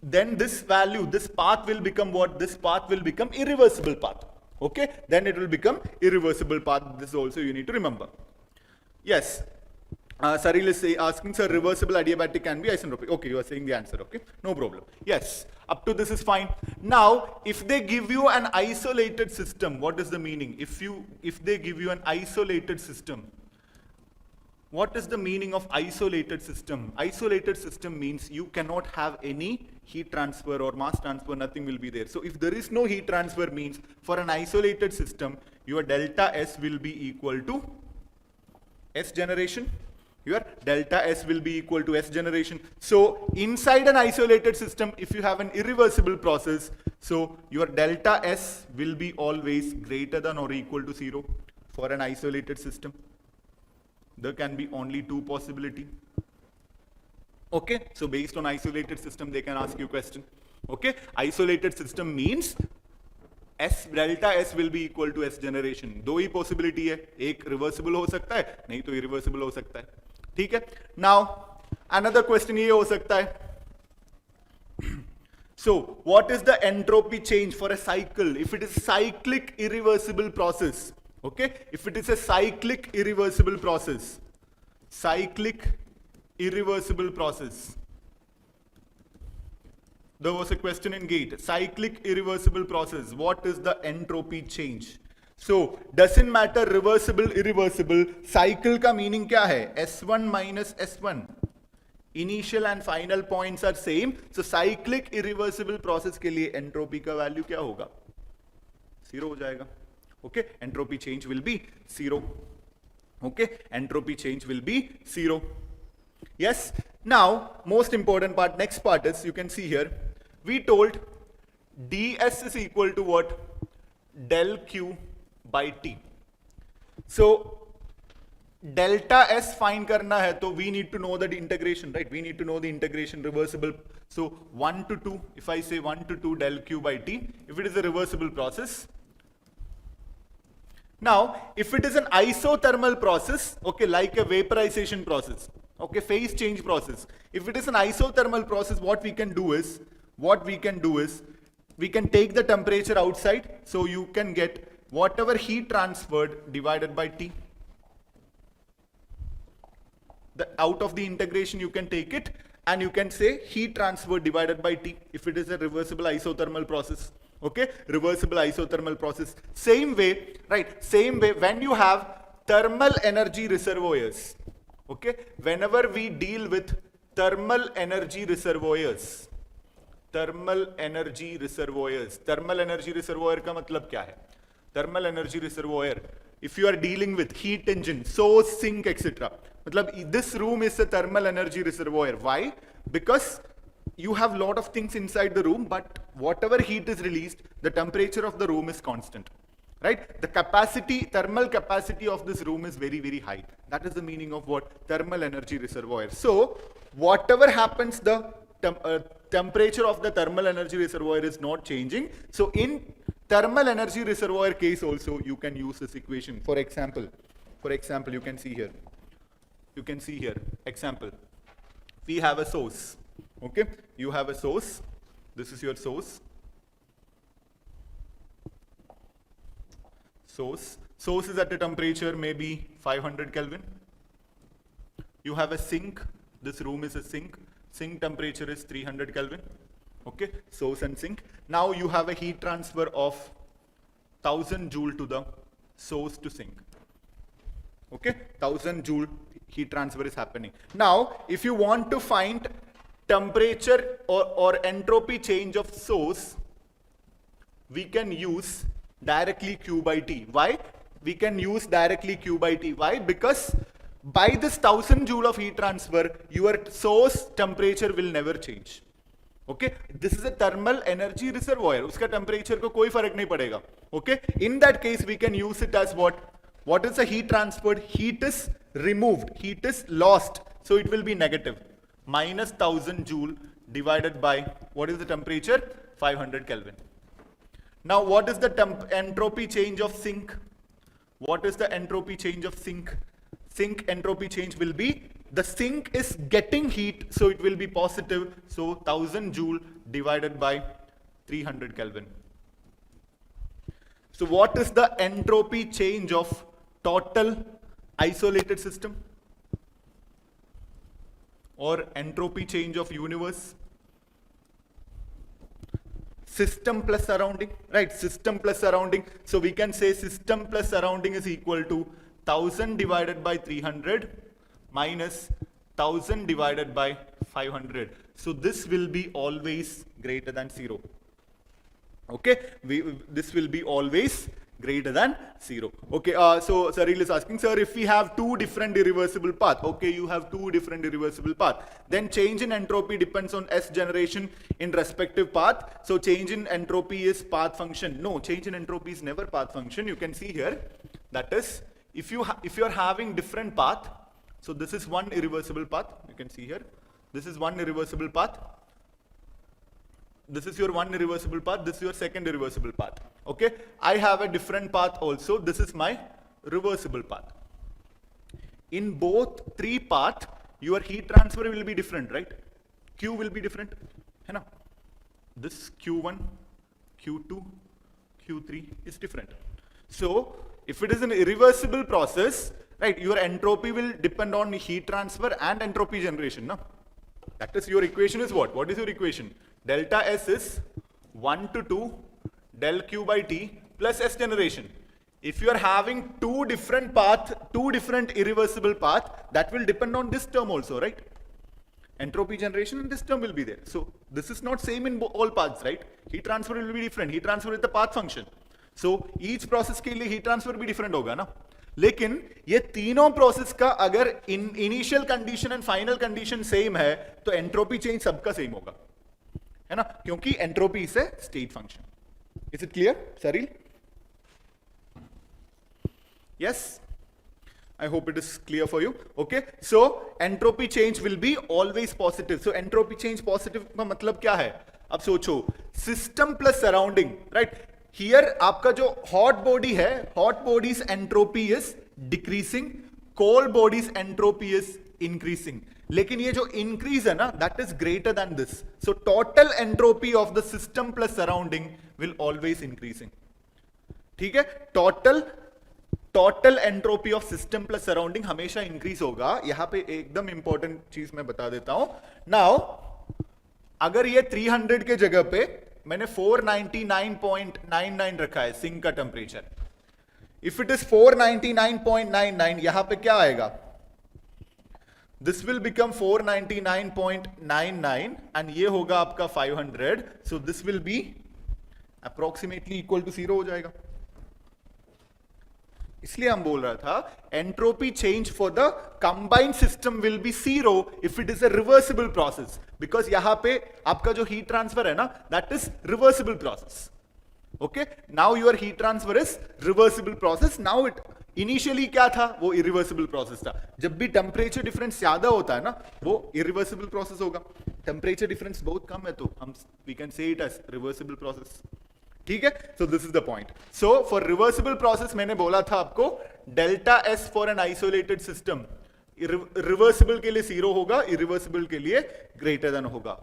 then this value, this path will become what? This path will become irreversible path. Okay, then it will become irreversible path. This also you need to remember. Yes. Saril is asking, sir, reversible adiabatic can be isentropic. Okay, you are saying the answer. Okay, no problem. Yes, up to this is fine. Now, if they give you an isolated system, what is the meaning? If they give you an isolated system, what is the meaning of isolated system? Isolated system means you cannot have any heat transfer or mass transfer, nothing will be there. So if there is no heat transfer means for an isolated system, your delta S will be equal to S generation. Your delta S will be equal to S generation. So inside an isolated system, if you have an irreversible process, so your delta S will be always greater than or equal to 0 for an isolated system. There can be only two possibilities. Okay, so based on isolated system, they can ask you a question. Okay, isolated system means S delta S will be equal to S generation. दो ही possibility है, एक reversible हो सकता है, नहीं तो irreversible हो सकता है. ठीक है. Now another question ये हो सकता है. So what is the entropy change for a cycle? If it is cyclic irreversible process, okay, if it is a cyclic irreversible process, there was a question in GATE, cyclic irreversible process, what is the entropy change? So doesn't matter reversible, irreversible, cycle का meaning क्या है? S1 minus S1. Initial and final points are same. So cyclic irreversible process के लिए entropy का value क्या होगा? 0 हो जाएगा. Okay, entropy change will be 0. Okay, entropy change will be 0. Yes. Now, most important part, next part is, you can see here, we told ds is equal to what? Del Q by T. So, delta S find करना है, तो we need to know the integration, right? We need to know the integration reversible. So 1 to 2, if I say 1 to 2 del Q by T, if it is a reversible process. Now, if it is an isothermal process, okay, like a vaporization process, okay, phase change process. If it is an isothermal process, what we can do is, we can take the temperature outside, so you can get whatever heat transferred divided by T. Out of the integration you can take it, and you can say heat transfer divided by T if it is a reversible isothermal process. Okay, reversible isothermal process. Same way, right? Same way when you have thermal energy reservoirs. Okay, whenever we deal with thermal energy reservoirs, thermal energy reservoir का मतलब क्या है? Thermal energy reservoir, if you are dealing with heat engine, source, sink, etc. मतलब this room is a thermal energy reservoir. Why? Because you have lot of things inside the room, but whatever heat is released, the temperature of the room is constant. Right? The capacity, thermal capacity of this room is very, very high. That is the meaning of what? Thermal energy reservoir. So, whatever happens, the temperature of the thermal energy reservoir is not changing. So, in thermal energy reservoir case also, you can use this equation. For example, you can see here. Example. We have a source. Okay? You have a source. This is your source. Source is at a temperature maybe 500 Kelvin. You have a sink. This room is a sink. Sink temperature is 300 Kelvin. Okay, source and sink. Now you have a heat transfer of 1000 joule to the source to sink. Okay, 1000 joule heat transfer is happening. Now, if you want to find temperature or entropy change of source, we can use directly Q by T. Why? We can use directly Q by T. Why? Because by this 1000 joule of heat transfer, your source temperature will never change. Okay, this is a thermal energy reservoir. Uska temperature ko koi farak nahi padega. Okay, in that case we can use it as what? What is the heat transferred? Heat is removed. Heat is lost. So it will be negative. Minus 1000 joule divided by what is the temperature? 500 Kelvin. Now what is the entropy change of sink? What is the entropy change of sink? Sink entropy change will be, the sink is getting heat, so it will be positive. So 1000 joule divided by 300 Kelvin. So what is the entropy change of total isolated system? Or entropy change of universe? System plus surrounding, right? System plus surrounding. So we can say system plus surrounding is equal to 1000 divided by 300 minus 1000 divided by 500. So this will be always greater than 0. Okay, this will be always greater than 0. Okay, so Saril is asking, sir, if we have two different irreversible paths, okay, you have two different irreversible paths, then change in entropy depends on S generation in respective path. So change in entropy is path function. No, change in entropy is never path function. You can see here, that is, if you are having different path, so this is one irreversible path, you can see here, this is one irreversible path. This is your one irreversible path, this is your second irreversible path. Okay, I have a different path also, this is my reversible path. In both three paths, your heat transfer will be different, right? Q will be different. Hai na? This Q1, Q2, Q3 is different. So, if it is an irreversible process, right, your entropy will depend on heat transfer and entropy generation. No? That is, your equation is what? What is your equation? Delta S is 1 to 2 del Q by T plus S generation. If you are having two different paths, two different irreversible paths, that will depend on this term also, right? Entropy generation and this term will be there. So this is not same in all paths, right? Heat transfer will be different. Heat transfer is the path function. So each process के लिए heat transfer भी different होगा ना? लेकिन ये तीनों process का अगर initial condition and final condition same है तो एंट्रोपी चेंज सबका सेम होगा, है ना? क्योंकि entropy is a state function. Is it clear, सरील? Yes, I hope it is clear for you. Okay, so entropy change will be always positive. So entropy change positive का मतलब क्या है? अब सोचो, system plus surrounding, right? Here आपका जो hot body है, hot body's entropy is decreasing, cold body's entropy is increasing. लेकिन ये जो increase है ना, that is greater than this. So total entropy of the system plus surrounding will always increasing. ठीक है? Total total entropy of system plus surrounding हमेशा increase होगा। यहां पे एकदम इंपॉर्टेंट चीज मैं बता देता हूं। नाउ अगर ये 300 के जगह पे मैंने 499.99 रखा है सिंक का टेम्परेचर, इफ इट इज 499.99, यहां पे क्या आएगा? दिस विल बिकम 499.99 एंड ये होगा आपका 500, so this will be approximately equal to 0 हो जाएगा। इसलिए हम बोल रहा था entropy change for the combined system will be 0 if it is a reversible process, because यहां पे आपका जो हीट ट्रांसफर है ना, that is reversible process. Okay, now your heat transfer is reversible process. Now it initially क्या था? वो irreversible process था। जब भी टेम्परेचर डिफरेंस ज्यादा होता है ना, वो इरिवर्सिबल प्रोसेस होगा। टेम्परेचर डिफरेंस बहुत कम है तो हम we can say it as reversible process. ठीक है, so this is the point. So for reversible process मैंने बोला था आपको delta S for an isolated system, reversible के लिए 0 होगा, इरिवर्सिबल के लिए ग्रेटर देन होगा।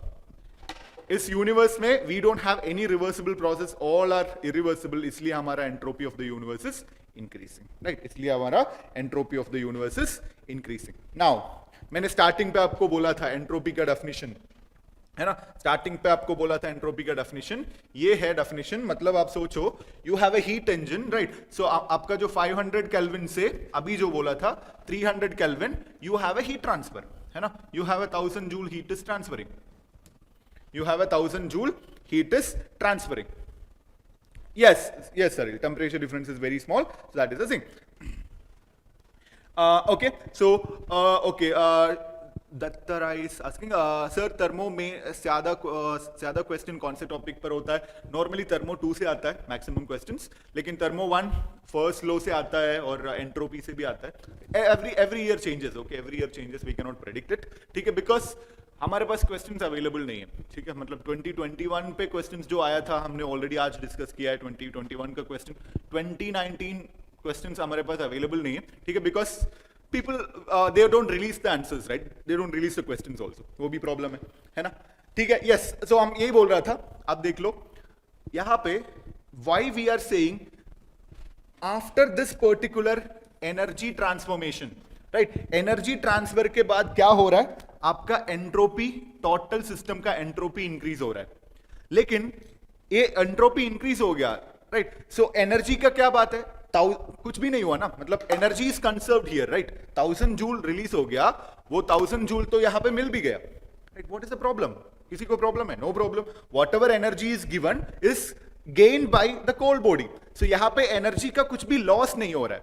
इस यूनिवर्स में we don't have any reversible process, all are irreversible, इसलिए हमारा entropy of the universe is increasing, right? इसलिए हमारा entropy of the universe is increasing. Now मैंने स्टार्टिंग पे आपको बोला था एंट्रोपी का डेफिनेशन, है ना? स्टार्टिंग पे आपको बोला था एंट्रोपी का डेफिनेशन, ये है डेफिनेशन। मतलब आप सोचो you have a heat engine, right? So आपका जो 500 केल्विन से अभी जो बोला था 300 kelvin, you have a heat transfer, है ना? You have 1000 joule heat is transferring, you have 1000 joule heat is transferring. Yes sir, temperature difference is very small, so that is the thing. Okay, so दत्तरा is asking sir thermo में ज्यादा question कौन से topic पर होता है? Normally thermo 2 से आता है मैक्सिमम क्वेश्चंस, लेकिन थर्मो 1 फर्स्ट लॉ से आता है और एंट्रोपी से भी आता है। Every year changes, okay, every year changes, we can not predict it, ठीक है? बिकॉज हमारे पास क्वेश्चंस अवेलेबल नहीं है, ठीक है? मतलब 2021 पे क्वेश्चंस जो आया था हमने ऑलरेडी आज डिस्कस किया है। 2021 का क्वेश्चन, 2019 क्वेश्चंस हमारे पास अवेलेबल नहीं है, ठीक है? Because people they don't release the answers, right? They don't release the questions also, वो भी प्रॉब्लम है ना? ठीक है, यस। सो हम यही बोल रहा था, आप देख लो यहां पे why we are saying after this particular energy transformation, right? Energy transfer के बाद क्या हो रहा है? आपका एंट्रोपी, टोटल सिस्टम का एंट्रोपी इंक्रीज हो रहा है। लेकिन ये एंट्रोपी इंक्रीज हो गया, राइट? सो एनर्जी का क्या बात है? कुछ भी नहीं हुआ ना, मतलब energy is conserved here, right? 1000 joule release हो गया, वो 1000 जूल तो यहां पे मिल भी गया, right? What is the problem? किसी को प्रॉब्लम है? No problem. Whatever energy is given is gained by the cold body. So यहां पे एनर्जी का कुछ भी लॉस नहीं हो रहा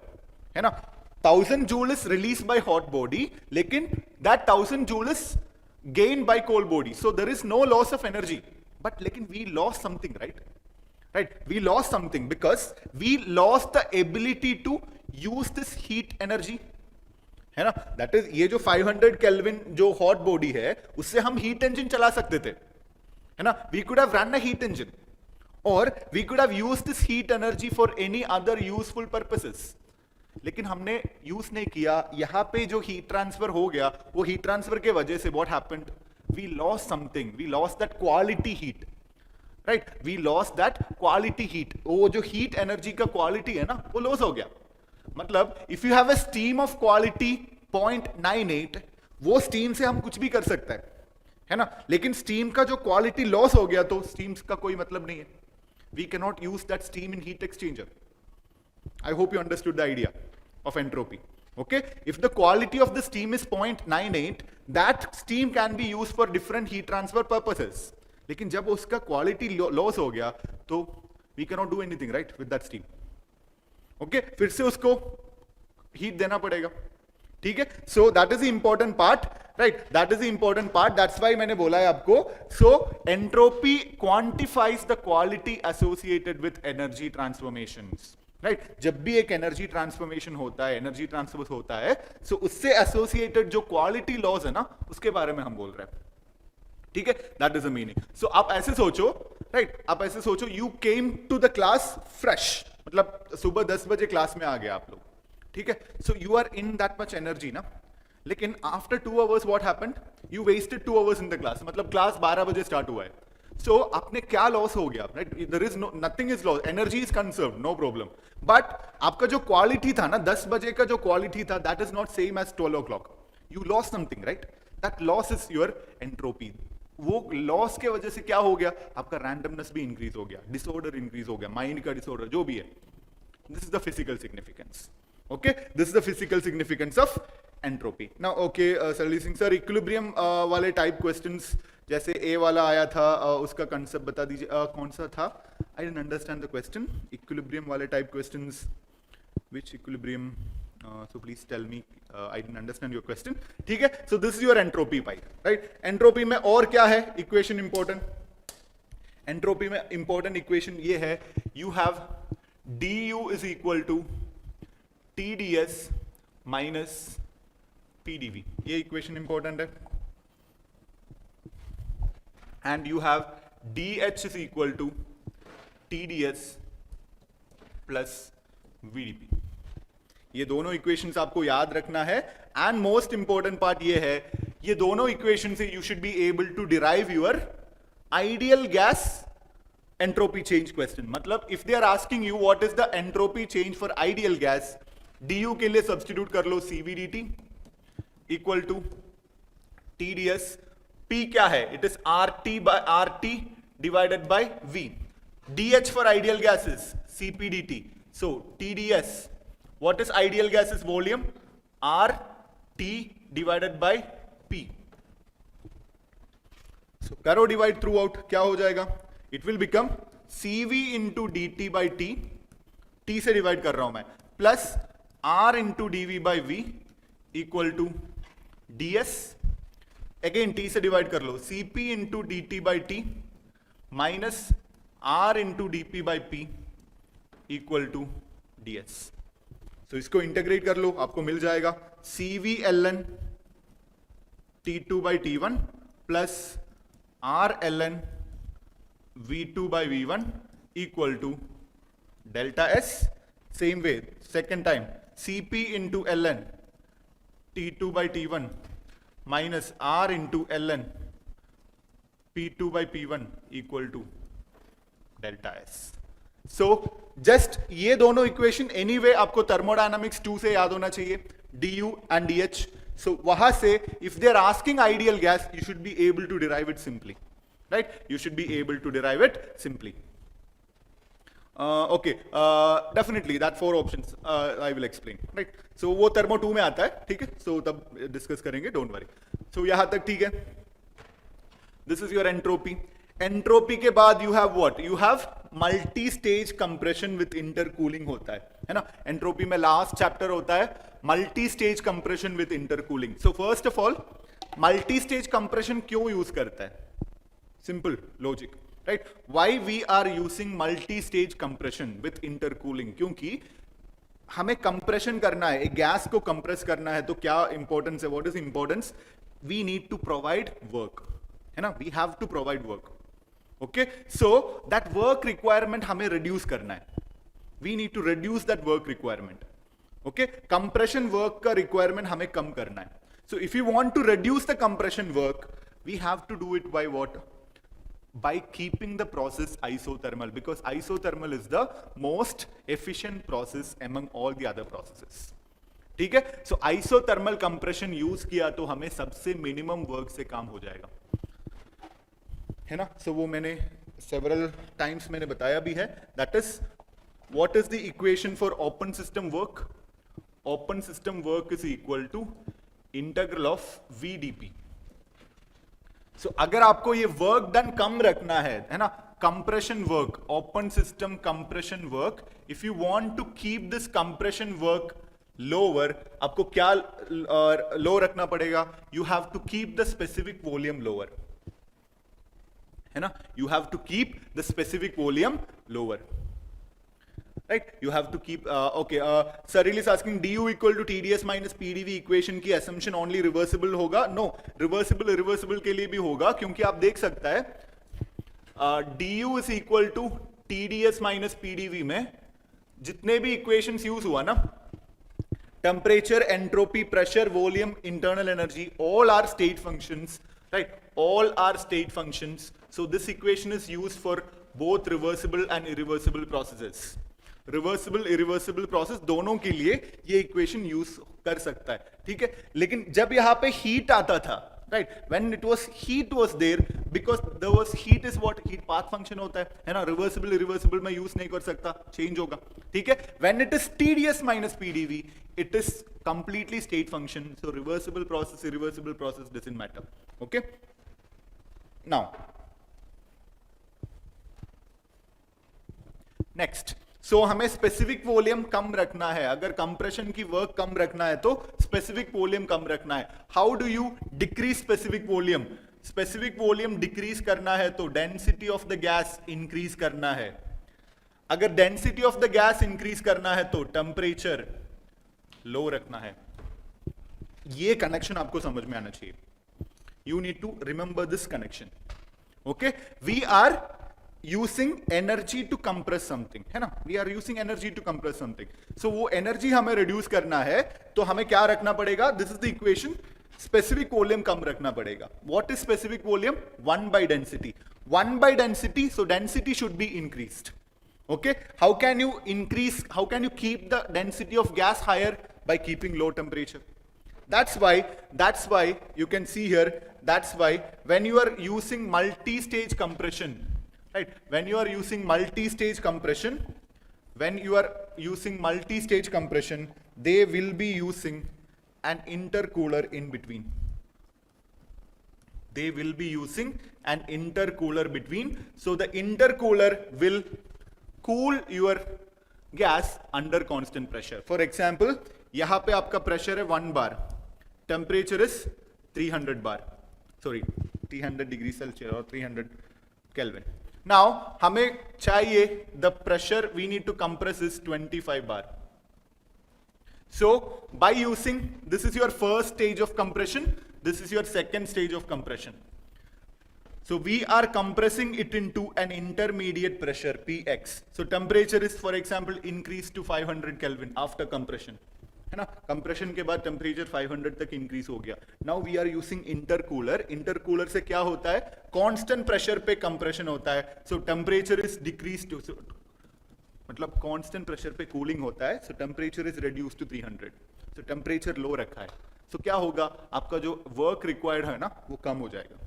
है ना? 1000 joule is released by hot body, लेकिन that 1000 joule is gained by cold body, so there is no loss of energy. But लेकिन we lost something, right? Right? We lost something because we lost the ability to use this heat energy, है ना? That is ये जो 500 Kelvin जो hot body है, उससे हम heat engine चला सकते थे, है ना? We could have run a heat engine, or we could have used this heat energy for any other useful purposes. लेकिन हमने यूज नहीं किया। यहां पे जो हीट ट्रांसफर हो गया, वो हीट ट्रांसफर के वजह से what happened? We lost something, we lost that quality heat, right? We lost that quality heat. वो जो हीट एनर्जी का क्वालिटी है ना, वो लॉस हो गया। मतलब if you have a steam of quality 0.98, वो स्टीम से हम कुछ भी कर सकते हैं, है ना? लेकिन स्टीम का जो क्वालिटी लॉस हो गया तो स्टीम का कोई मतलब नहीं है। We can not use that steam in heat exchanger. I hope you understood the idea of entropy. Okay, if the quality of the steam is 0.98, that steam can be used for different heat transfer purposes. लेकिन जब उसका quality loss हो गया तो we cannot do anything, right, with that steam. Okay, फिर से उसको heat देना पड़ेगा, ठीक है? So that is the important part, right? That is the important part. That's why मैंने बोला है आपको. So entropy quantifies the quality associated with energy transformations. Right? जब भी एक एनर्जी ट्रांसफॉर्मेशन होता है, एनर्जी ट्रांसफर होता है, सो उससे एसोसिएटेड जो क्वालिटी लॉस है ना, उसके बारे में हम बोल रहे हैं, ठीक है? That is the meaning. So आप ऐसे सोचो, राइट? आप ऐसे सोचो, you came to the class fresh, मतलब सुबह 10 बजे क्लास में आ गए आप लोग, ठीक है? So you are in that much energy ना, लेकिन after 2 hours what happened? You wasted 2 hours in the class. मतलब क्लास 12 बजे स्टार्ट हुआ है, सो आपने क्या लॉस हो गया, right? There is no, nothing is loss, energy is conserved, no problem, but आपका जो क्वालिटी था ना 10 बजे का जो क्वालिटी था, that is not same as 12 o'clock. You loss something, right? That loss is your entropy. वो लॉस के वजह से क्या हो गया, आपका रैंडमनेस भी इंक्रीज हो गया, डिसऑर्डर इंक्रीज हो गया, माइंड का डिसऑर्डर जो भी है. This is the physical significance. Okay, this is the physical significance of entropy. Now okay सरली सिंह सर, इक्विलिब्रियम वाले टाइप क्वेश्चंस जैसे ए वाला आया था, उसका कंसेप्ट बता दीजिए. कौन सा था? I didn't understand the question. Equilibrium वाले type questions, which equilibrium? So please tell me, I didn't understand your question. ठीक है, so this is your entropy pi, right? Entropy में और क्या है equation important? Entropy में important equation ये है, you have du is equal to TdS minus PdV. ये equation important है. And you have dH is equal to TdS plus VdP. ये दोनों इक्वेशंस आपको याद रखना है. एंड मोस्ट इंपॉर्टेंट पार्ट ये है, ये दोनों इक्वेशन से you should be able to derive your ideal gas entropy change question. मतलब if they are asking you what is the entropy change for ideal gas, du के लिए substitute कर लो CVDT equal to TdS. P क्या है? It is RT divided by V. DH for ideal gases CPDT. So TdS, what is ideal gases volume? RT divided by P. So करो divide throughout, क्या हो जाएगा? It will become CV into dt by T, T से divide कर रहा हूं मैं, plus R into dV by V equal to DS. Again T से divide कर लो, CP into dt by T minus R into dP by P equal to DS. तो इसको integrate कर लो, आपको मिल जाएगा CV ln T2 by T1 plus R ln V2 by V1 equal to delta S. Same way second time CP into ln T2 by T1 minus R into ln P2 by P1 equal to delta S. So just ये दोनों equation anyway आपको thermodynamics 2 से याद होना चाहिए, du and dh. So वहां से if they are asking ideal gas, you should be able to derive it simply, right? You should be able to derive it simply. Okay, definitely that 4 options I will explain, right? So वो thermo 2 में आता है, ठीक है? सो तब discuss करेंगे, don't worry. सो यहां तक ठीक है. This is your entropy. Entropy के बाद you have what? You have multi stage compression with intercooling होता है ना? एंट्रोपी में लास्ट चैप्टर होता है multi stage compression with intercooling. So first of all, multi stage compression क्यों यूज करता है? Simple logic, right? Why we are using multi stage compression with intercooling? क्योंकि हमें कंप्रेशन करना है, एक गैस को कंप्रेस करना है, तो क्या इंपॉर्टेंस है? What is importance? We need to provide work, है ना? We have to provide work. Okay, so that work requirement हमें रिड्यूस करना है. We need to reduce that work requirement. Okay, compression work का रिक्वायरमेंट हमें कम करना है. So if you want to reduce the compression work, we have to do it by what? By keeping the process isothermal, because isothermal is the most efficient process among all the other processes. ठीक है? So isothermal compression use किया तो हमें सबसे minimum work से काम हो जाएगा, है ना? So वो मैंने several times मैंने बताया भी है. That is, what is the equation for open system work? Open system work is equal to integral of VdP. So, अगर आपको ये वर्क डन कम रखना है ना? Compression work, open system compression work, if you want to keep this compression work lower, आपको क्या low रखना पड़ेगा? You have to keep the specific volume lower, है ना? You have to keep the specific volume lower, right? You have to keep okay. Saril is asking du equal to TdS minus PdV equation की assumption only reversible होगा? No, reversible irreversible के लिए भी होगा, क्योंकि आप देख सकता है du is equal to TdS minus PdV में जितने भी equations यूज हुआ ना, temperature, entropy, pressure, volume, internal energy, all are state functions, right? All are state functions. So this equation is used for both reversible and irreversible processes. Reversible irreversible process दोनों के लिए ये equation use कर सकता है, ठीक है. लेकिन जब यहाँ पे हीट आता था, right, when it was heat was there, because there was heat is what heat path function होता है ना. रिवर्सिबल इरिवर्सिबल में यूज नहीं कर सकता, चेंज होगा, ठीक है. When it is TdS minus PdV, it is completely state function. So reversible process, irreversible process doesn't matter. Okay. Now, next. So हमें specific volume कम रखना है. अगर compression की work कम रखना है तो specific volume कम रखना है. How do you decrease specific volume? Specific volume decrease करना है तो density of the gas increase करना है. अगर density of the gas increase करना है तो temperature लो रखना है. ये कनेक्शन आपको समझ में आना चाहिए. You need to remember this connection. Okay? We are using energy to compress something, है ना? We are using energy to compress something. So वो energy हमें reduce करना है तो हमें क्या रखना पड़ेगा? This is the equation. Specific volume कम रखना पड़ेगा. What is specific volume? 1 by density. 1 by density, so density should be increased. Okay? How can you increase, how can you keep the density of gas higher? By keeping low temperature. That's why you can see here, that's why when you are using multi-stage compression, right, when you are using multi-stage compression, they will be using an intercooler in between. They will be using an intercooler between. So the intercooler will cool your gas under constant pressure. For example, यहाँ पे आपका pressure है 1 bar, temperature is 300 bar, sorry 300 degree Celsius और 300 kelvin. Now हमें चाहिए the pressure we need to compress is 25 bar. So by using, this is your first stage of compression, this is your second stage of compression. So we are compressing it into an intermediate pressure Px. So temperature is, for example, increased to 500 Kelvin after compression. है ना? Compression के बाद temperature 500 तक increase हो गया. Now we are using intercooler. Intercooler से क्या होता है? Constant pressure पे compression होता है. So temperature is decreased to, so, मतलब constant pressure पे cooling होता है. So temperature is reduced to 300. So temperature low रखा है. So क्या होगा? आपका जो work required है ना, वो कम हो जाएगा.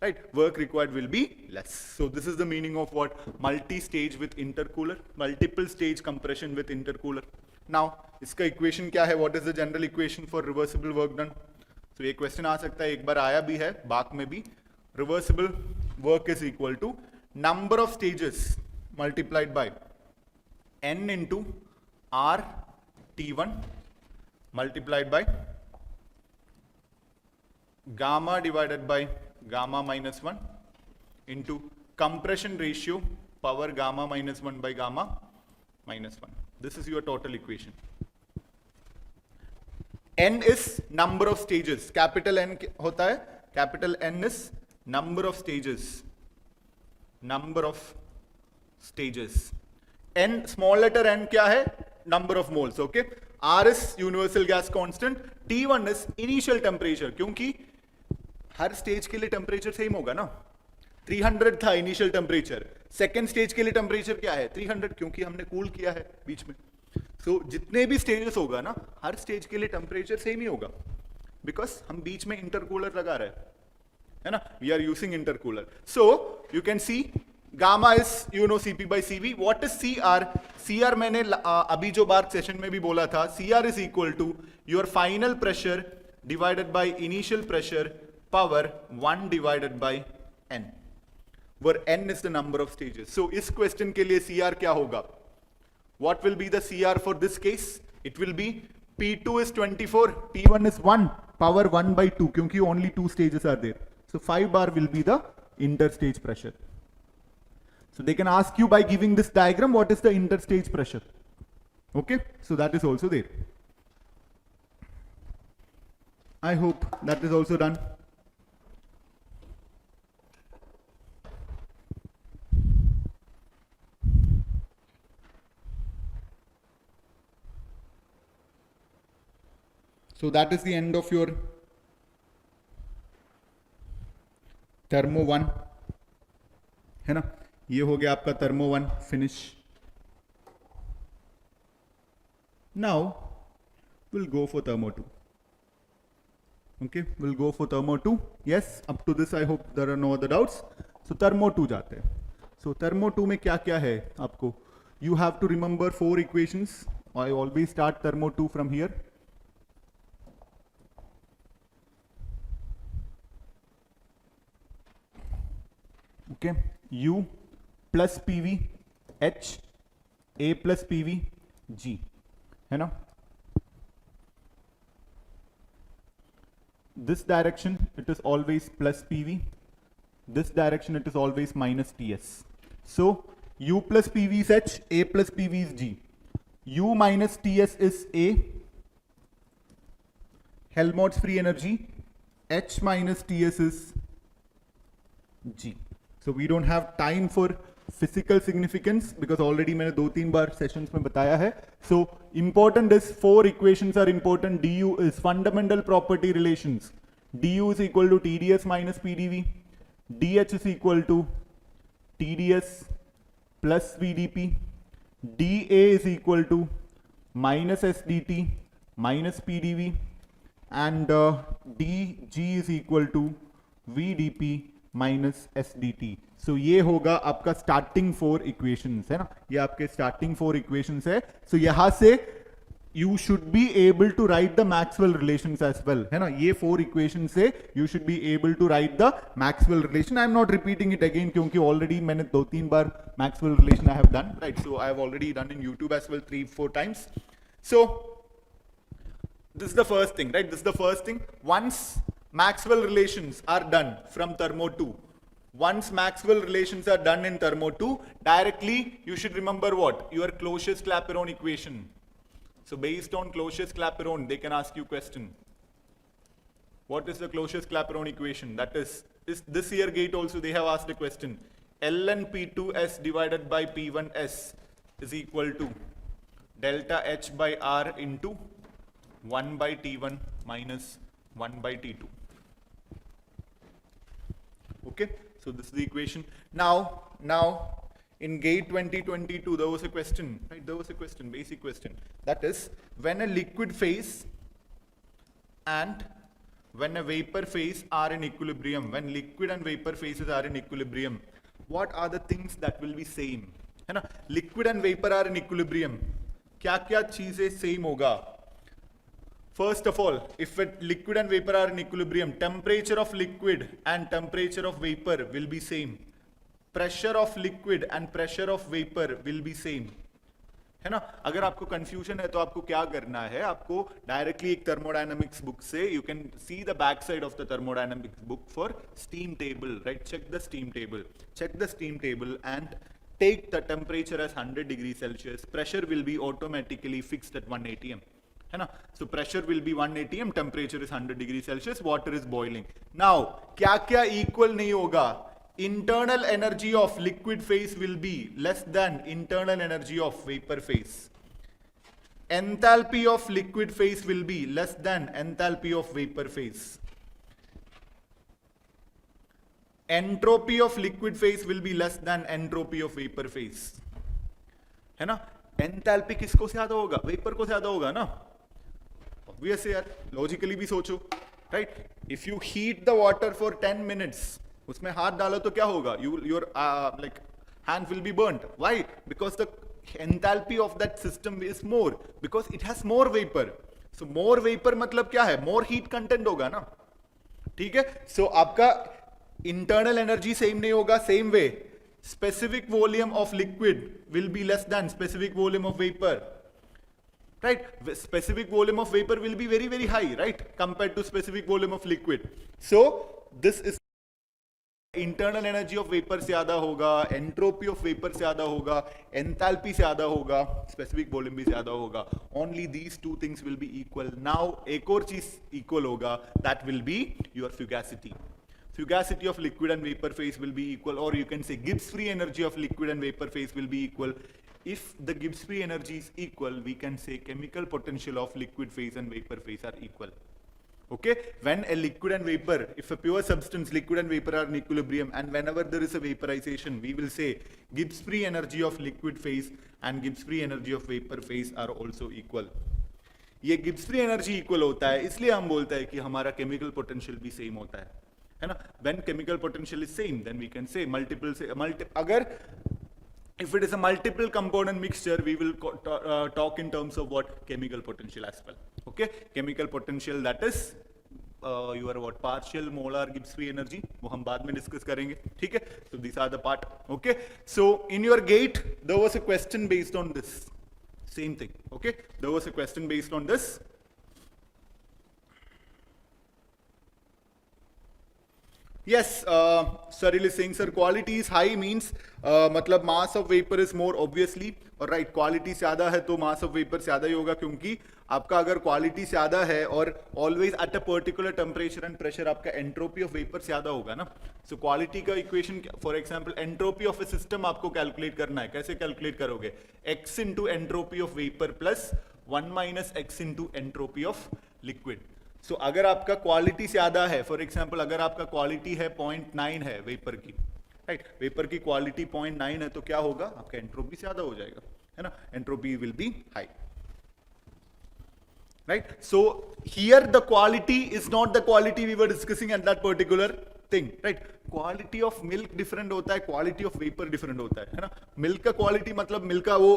Right, work required will be less. So this is the meaning of what? Multi-stage with intercooler, multiple stage compression with intercooler. Now, इसका equation क्या है? What is the general equation for reversible work done? So ये question आ सकता है, एक बार आया भी है, BARC में भी. Reversible work is equal to number of stages multiplied by n into R T1 multiplied by gamma divided by gamma minus 1 into compression ratio power gamma minus 1 by gamma minus 1. This is your total equation. N is number of stages. Capital N होता है. Capital N is number of stages. Number of stages. N, small letter n क्या है? Number of moles. Okay. R is universal gas constant. T1 is initial temperature. क्योंकि हर stage के लिए temperature same होगा ना. 300 था इनिशियल टेम्परेचर. सेकेंड स्टेज के लिए टेम्परेचर क्या है? 300, क्योंकि हमने कूल किया है बीच में. सो जितने भी स्टेजेस होगा ना, हर स्टेज के लिए टेम्परेचर सेम ही होगा, बिकॉज हम बीच में इंटरकूलर लगा रहे हैं, है ना. We are using intercooler. So you can see gamma is you know CP by CV. What is CR? CR मैंने अभी जो बार सेशन में भी बोला था. CR is equal to your final pressure divided by initial pressure power 1 divided by n, where n is the number of stages. So इस question के लिए CR क्या होगा? What will be the CR for this case? It will be P2 is 24, P1 is 1, power 1 by 2, क्योंकि only 2 stages are there. So 5 bar will be the interstage pressure. So they can ask you by giving this diagram, what is the interstage pressure? Okay, so that is also there. I hope that is also done. So that is the end of your thermo 1. है ना. ये हो गया आपका thermo 1 finish. Now we'll go for thermo 2. Okay, we'll go for thermo 2. Yes, up to this I hope there are no other doubts. So thermo 2 जाते हैं. So thermo 2 में क्या क्या है आपको? You have to remember 4 equations. I always start thermo 2 from here. Okay, U plus PV H A plus PV G, है ना. This direction it is always plus PV, this direction it is always minus TS. So U plus PV is H, A plus PV is G. U minus TS is A, Helmholtz free energy, H minus TS is G. So we don't have time for physical significance because already मैंने 2-3 बार sessions में बताया है. So important is 4 equations are important. Du is fundamental property relations. Du is equal to TdS minus PdV. dH is equal to TdS plus VdP. dA is equal to minus SDT minus PdV. And dG is equal to VdP minus SDT. सो ये होगा आपका starting 4 equations, है ना. ये आपके starting 4 equations है. So यहां से you should be able to write the Maxwell relations as well, है ना. ये 4 इक्वेशन से you should be able to write the Maxwell relation. I am not repeating it again क्योंकि ऑलरेडी मैंने 2-3 बार Maxwell relation I have done, right. So I have already done in YouTube as well 3-4 times. सो this is the first thing, right? This is the first thing. Once Maxwell relations are done from thermo 2, once Maxwell relations are done in thermo 2, directly you should remember what? Your Clausius-Clapeyron equation. So based on Clausius-Clapeyron, they can ask you question. What is the Clausius-Clapeyron equation? That is this year gate also they have asked a question. ln P2S divided by P1S is equal to delta H by R into 1 by T1 minus 1 by T2. Okay, so this is the equation. Now in GATE 2022 there was a question, right? There was a question, basic question. That is, when a liquid phase and when a vapor phase are in equilibrium, when liquid and vapor phases are in equilibrium, what are the things that will be same? है ना, liquid and vapor are in equilibrium, क्या क्या चीजें same होगा? First of all, if liquid and vapor are in equilibrium, temperature of liquid and temperature of vapor will be same. Pressure of liquid and pressure of vapor will be same. है ना. अगर आपको confusion है तो आपको क्या करना है, आपको directly एक thermodynamics book से you can see the back side of the thermodynamics book for steam table, right? Check the steam table and take the temperature as 100 degrees Celsius. Pressure will be automatically fixed at 1 atm. है ना. So pressure will be 1 atm, temperature is 100 degrees Celsius, water is boiling. Now क्या क्या equal नहीं होगा? Internal energy of liquid phase will be less than internal energy of vapor phase. Enthalpy of liquid phase will be less than enthalpy of vapor phase. Entropy of liquid phase will be less than entropy of vapor phase. है ना. Enthalpy किसको ज्यादा होगा? Vapor को ज्यादा होगा ना. Obvious यार, logically भी सोचो, right? If you heat the water for 10 minutes, उसमें हाथ डालो तो क्या होगा? Your like hand will be burnt. Why? Because the enthalpy of that system is more, because it has more vapor. So more vapor मतलब क्या है? More heat content होगा ना. ठीक है? So आपका internal energy same नहीं होगा. Same way, specific volume of liquid will be less than specific volume of vapor. Right? Specific volume of vapor will be very, very high, right? Compared to specific volume of liquid. So this is internal energy of vapor ज्यादा होगा, entropy of vapor ज्यादा होगा, enthalpy ज्यादा होगा, specific volume भी ज्यादा होगा. Only these two things will be equal. Now एक और चीज equal होगा, that will be your fugacity. Fugacity of liquid and vapor phase will be equal, or you can say Gibbs free energy of liquid and vapor phase will be equal. If the Gibbs free energy is equal, we can say chemical potential of liquid phase and vapor phase are equal. Okay, when a liquid and vapor, if a pure substance, liquid and vapor are in equilibrium, and whenever there is a vaporization, we will say Gibbs free energy of liquid phase and Gibbs free energy of vapor phase are also equal. ये Gibbs free energy equal होता है, इसलिए हम बोलते हैं कि हमारा chemical potential भी सेम होता है ना. When chemical potential is same then we can say multiple से अगर if it is a multiple component mixture, we will talk in terms of what chemical potential as well. Okay, chemical potential, that is your what partial molar Gibbs free energy, वो हम बाद में discuss करेंगे. ठीक है, so these are the part. Okay, so in your gate there was a question based on this same thing. Okay, there was a question based on this. Yes, Saril is saying, sir, quality is high means मतलब mass of vapor is more obviously, और right, quality ज़्यादा है तो mass of vapor ज़्यादा ही होगा, क्योंकि आपका अगर quality ज़्यादा है और always at a particular temperature and pressure, आपका entropy of vapor ज़्यादा होगा ना. So quality का equation, for example, entropy of a system आपको calculate करना है. कैसे calculate करोगे? X into entropy of vapor plus 1 minus X into entropy of liquid. सो अगर आपका क्वालिटी ज्यादा है, फॉर एग्जाम्पल अगर आपका क्वालिटी है 0.9 है वेपर की, राइट, वेपर की क्वालिटी 0.9 है तो क्या होगा, आपका एंट्रोपी ज्यादा हो जाएगा, है ना, entropy will be high, right. So here the quality is not the quality we were discussing at that particular thing, right. Quality of milk different होता है, क्वालिटी ऑफ वेपर डिफरेंट होता है ना. मिल्क का क्वालिटी मतलब milk का वो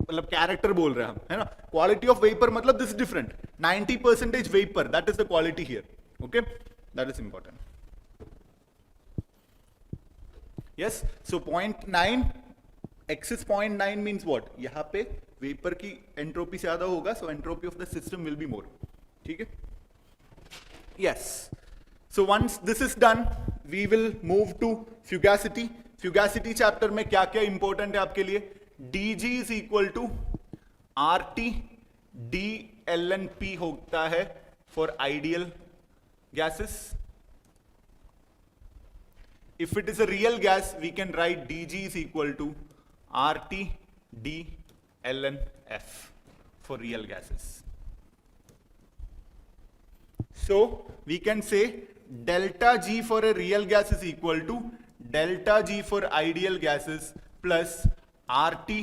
मतलब कैरेक्टर बोल रहे हैं हम, है ना. क्वालिटी ऑफ वेपर मतलब this different, 90% vapour, that is the quality here. Okay, that is important. Yes, so 0.9 x is 0.9 means what, यहां पे वेपर की एंट्रोपी ज्यादा होगा, so entropy of the system will be more. ठीक है, yes. So once this is done, we will move to fugacity. Fugacity chapter में क्या क्या important है आपके लिए? dg is equal to RT dlnp होता है for ideal gases. If it is a real gas, we can write dg is equal to RT dlnf for real gases. So we can say delta G for a real gas is equal to delta G for ideal gases plus RT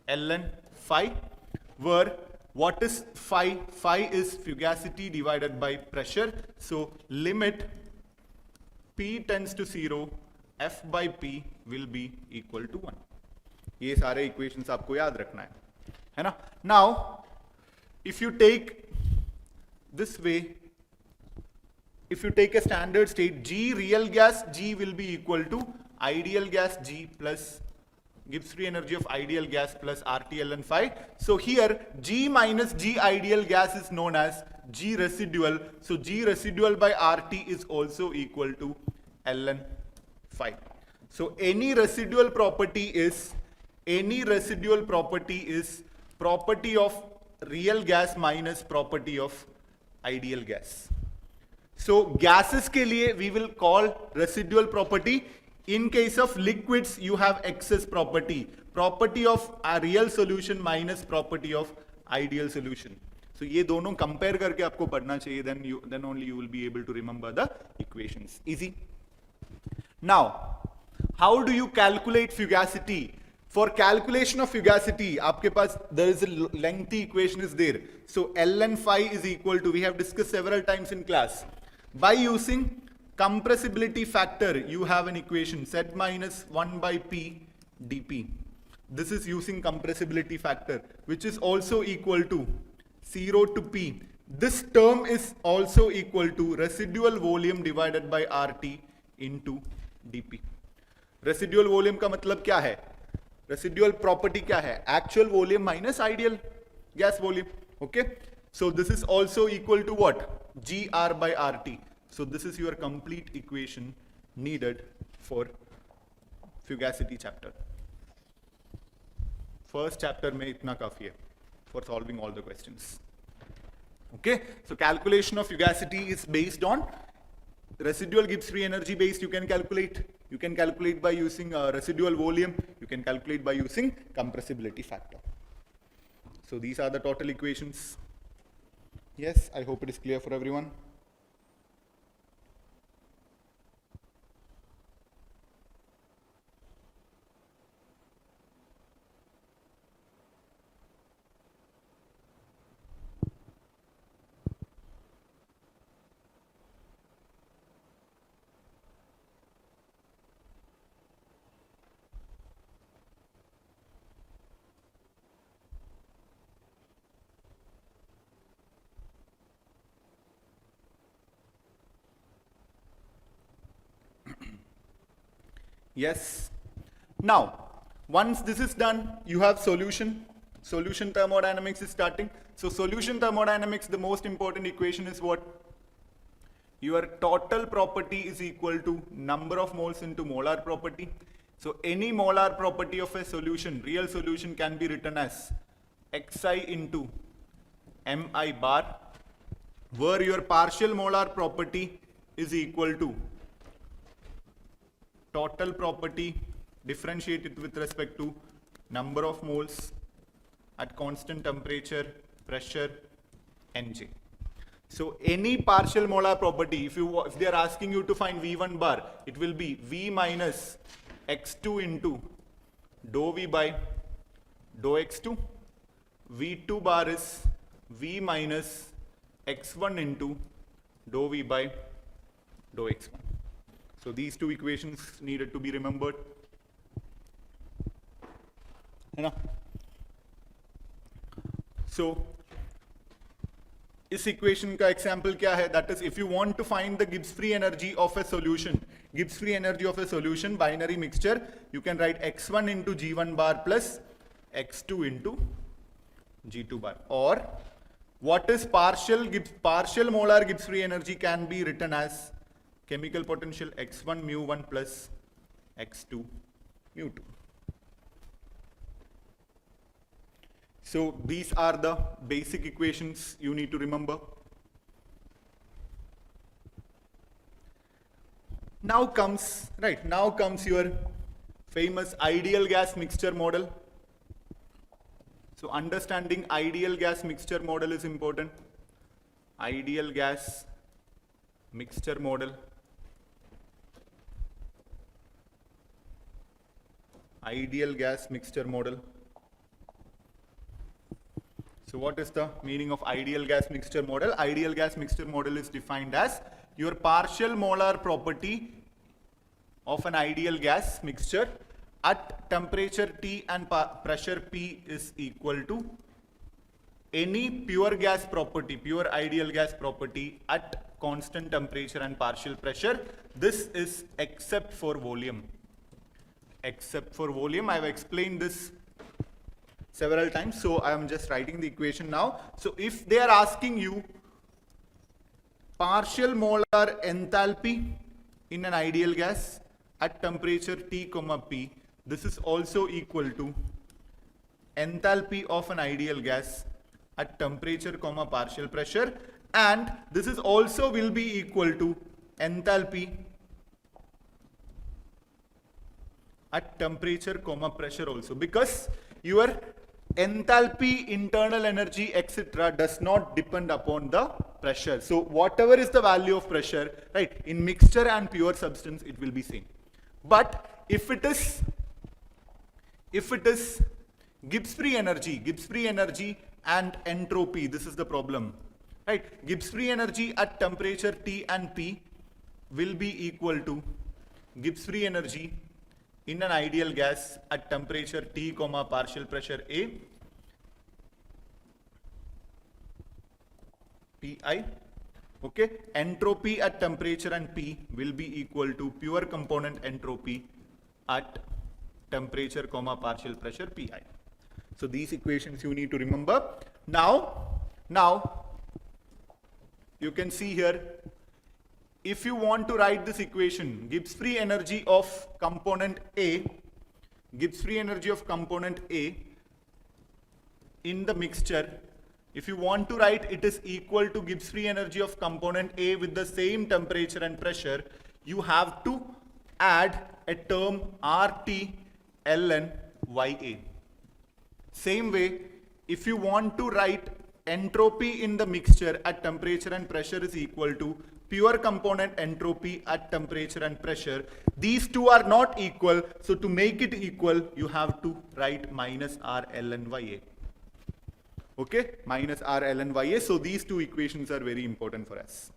ln phi, where what is phi? Phi is fugacity divided by pressure. So limit P tends to 0, F by P will be equal to 1. ये सारे equations आपको याद रखना है ना. Now if you take this way, if you take a standard state, G real gas G will be equal to ideal gas G plus Gibbs free energy of ideal gas plus RT ln phi. So here G minus G ideal gas is known as G residual. So G residual by RT is also equal to ln phi. So any residual property is property of real gas minus property of ideal gas. So gases के लिए we will call residual property. In case of liquids, you have excess property, property of a real solution minus property of ideal solution. So ये दोनों compare करके आपको पढ़ना चाहिए, then only you will be able to remember the equations. Easy. Now, how do you calculate fugacity? For calculation of fugacity, आपके पास there is a lengthy equation is there. So ln phi is equal to, we have discussed several times in class. By using compressibility factor, you have an equation Z minus 1 by P dP. This is using compressibility factor, which is also equal to 0 to P. This term is also equal to residual volume divided by RT into dP. Residual volume का मतलब क्या है? Residual property क्या है? Actual volume minus ideal gas volume. Okay? So this is also equal to what? GR by RT. So this is your complete equation needed for fugacity chapter. First chapter में इतना काफी है for solving all the questions. Okay? So calculation of fugacity is based on residual Gibbs free energy based. You can calculate. You can calculate by using residual volume. You can calculate by using compressibility factor. So these are the total equations. Yes, I hope it is clear for everyone. Yes. Now, once this is done, you have solution. Solution thermodynamics is starting. So solution thermodynamics, the most important equation is what? Your total property is equal to number of moles into molar property. So any molar property of a solution, real solution, can be written as xi into mi bar, where your partial molar property is equal to total property differentiated with respect to number of moles at constant temperature, pressure, Nj. So any partial molar property, if they are asking you to find V1 bar, it will be V minus x2 into dou V by dou x2. V2 bar is V minus x1 into dou V by dou x1. So these two equations needed to be remembered. So इस equation का example क्या है? That is if you want to find the Gibbs free energy of a solution, Gibbs free energy of a solution binary mixture, you can write x1 into g1 bar plus x2 into g2 bar. Or what is partial molar Gibbs free energy can be written as chemical potential x1 mu1 plus x2 mu2. So these are the basic equations you need to remember. Now comes your famous ideal gas mixture model. So understanding ideal gas mixture model is important. Ideal gas mixture model. Ideal gas mixture model. So what is the meaning of ideal gas mixture model? Ideal gas mixture model is defined as your partial molar property of an ideal gas mixture at temperature T and pressure P is equal to any pure gas property, pure ideal gas property at constant temperature and partial pressure. This is except for volume. Except for volume. I have explained this several times, so I am just writing the equation now. So if they are asking you partial molar enthalpy in an ideal gas at temperature T, P, this is also equal to enthalpy of an ideal gas at temperature, partial pressure, and this is also will be equal to enthalpy at temperature, pressure also, because your enthalpy, internal energy, etc. does not depend upon the pressure. So whatever is the value of pressure, right, in mixture and pure substance, it will be same. But if it is Gibbs free energy and entropy, this is the problem, right? Gibbs free energy at temperature T and P will be equal to Gibbs free energy in an ideal gas at temperature T, partial pressure A, Pi. Okay, entropy at temperature and P will be equal to pure component entropy at temperature, partial pressure Pi. So these equations you need to remember. Now you can see here, if you want to write this equation, Gibbs free energy of component A, Gibbs free energy of component A in the mixture, if you want to write it is equal to Gibbs free energy of component A with the same temperature and pressure, you have to add a term RT ln YA. Same way, if you want to write entropy in the mixture at temperature and pressure is equal to pure component entropy at temperature and pressure, these two are not equal, so to make it equal you have to write minus R ln YA. Okay, minus R ln YA. So these two equations are very important for us.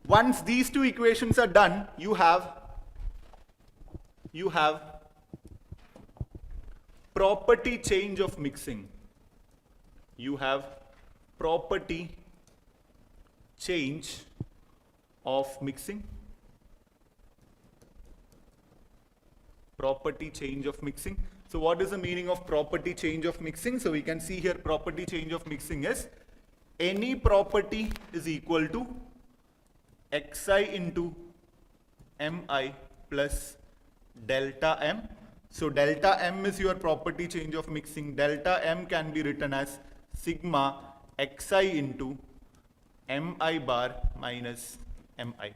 Once these two equations are done, you have property change of mixing. You have property change of mixing. property change of mixing. So what is the meaning of property change of mixing? So we can see here property change of mixing is any property is equal to xi into mi plus delta m. So delta m is your property change of mixing. Delta m can be written as sigma xi into mi bar minus mi.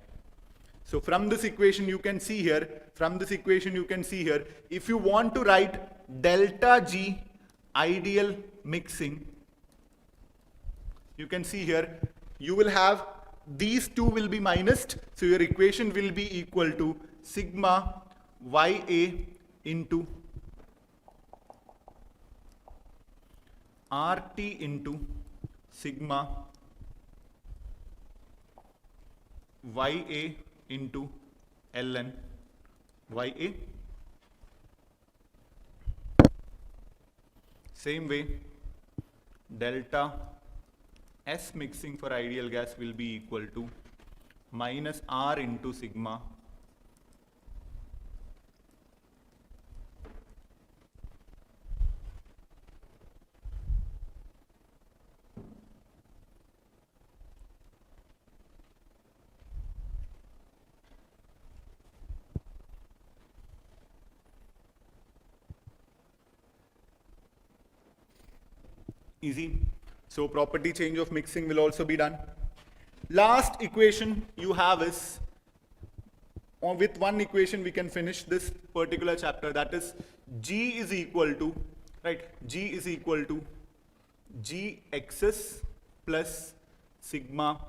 So from this equation you can see here, if you want to write delta G ideal mixing, you can see here, you will have these two will be minused. So your equation will be equal to sigma Ya into RT into sigma Ya into ln Ya. Same way, delta S mixing for ideal gas will be equal to minus R into sigma easy. So property change of mixing will also be done. Last equation you have is, or with one equation we can finish this particular chapter, that is G is equal to, right, G is equal to Gxs plus sigma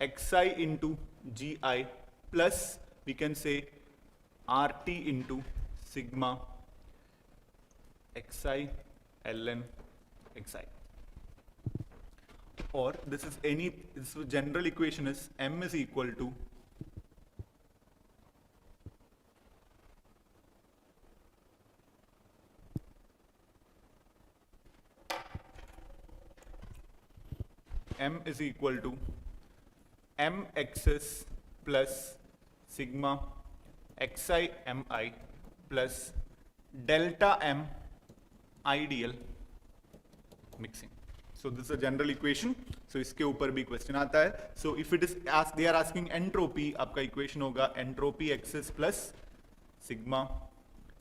xi into Gi plus we can say RT into sigma xi ln xi. Or this is general equation is m is equal to mxs plus sigma xi mi plus delta m ideal mixing. So this is a general equation. So इसके ऊपर भी question आता है. So if it is asked, they are asking entropy, आपका equation होगा entropy xs plus sigma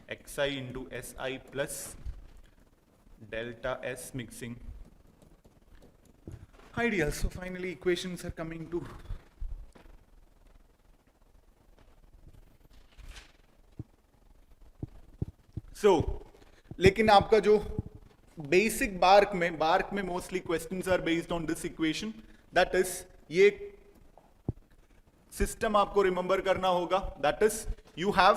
xi into si plus delta s mixing ideal. So finally equations are coming to लेकिन आपका जो बेसिक बार्क में mostly questions are based on this equation, that is ये system आपको remember करना होगा, that is you have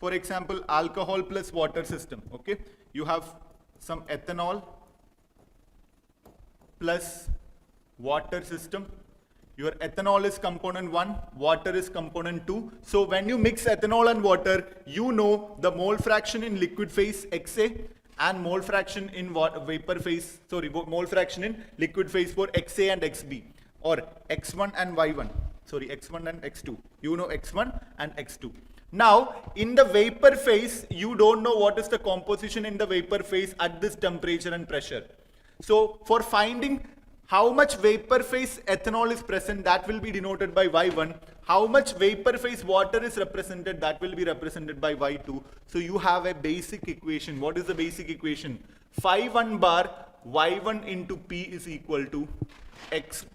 for example alcohol plus water system. Okay, you have some ethanol plus water system. Your ethanol is component 1, water is component 2. So when you mix ethanol and water, you know the mole fraction in liquid phase XA and mole fraction in vapor phase, mole fraction in liquid phase for XA and XB, or X1 and Y1, X1 and X2. You know X1 and X2. Now in the vapor phase, you don't know what is the composition in the vapor phase at this temperature and pressure. So for finding how much vapor phase ethanol is present, that will be denoted by Y1. How much vapor phase water is represented, that will be represented by Y2. So you have a basic equation. What is the basic equation? Phi 1 bar Y1 into P is equal to X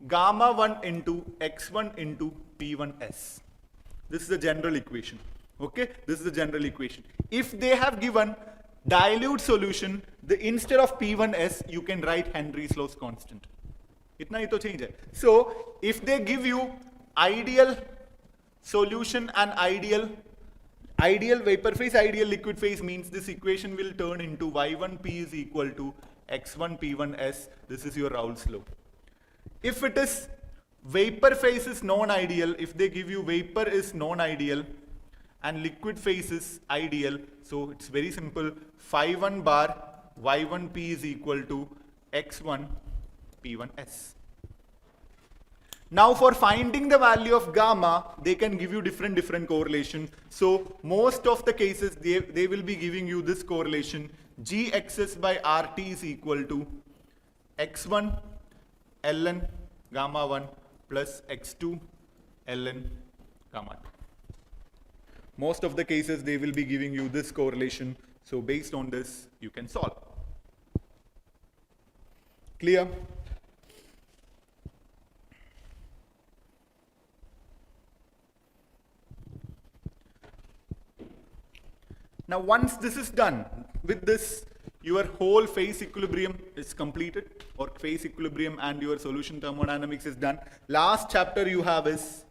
gamma 1 into X1 into P1S. This is the general equation. Okay, this is the general equation. If they have given dilute solution, instead of P1S, you can write Henry's law's constant. इतना ही तो change है. So if they give you ideal solution and ideal vapor phase, ideal liquid phase, means this equation will turn into Y1P is equal to X1 P1S. This is your Raoult's law. If it is vapor phase is non-ideal, if they give you vapor is non-ideal and liquid phase is ideal, so it's very simple. Phi 1 bar Y1P is equal to X1 P1S. Now for finding the value of gamma, they can give you different correlations. So most of the cases, they will be giving you this correlation. Gxs by RT is equal to x1 ln gamma 1 plus x2 ln gamma 2. Most of the cases, they will be giving you this correlation. So based on this, you can solve. Clear? Now once this is done, with this, your whole phase equilibrium is completed, or phase equilibrium and your solution thermodynamics is done. Last chapter you have is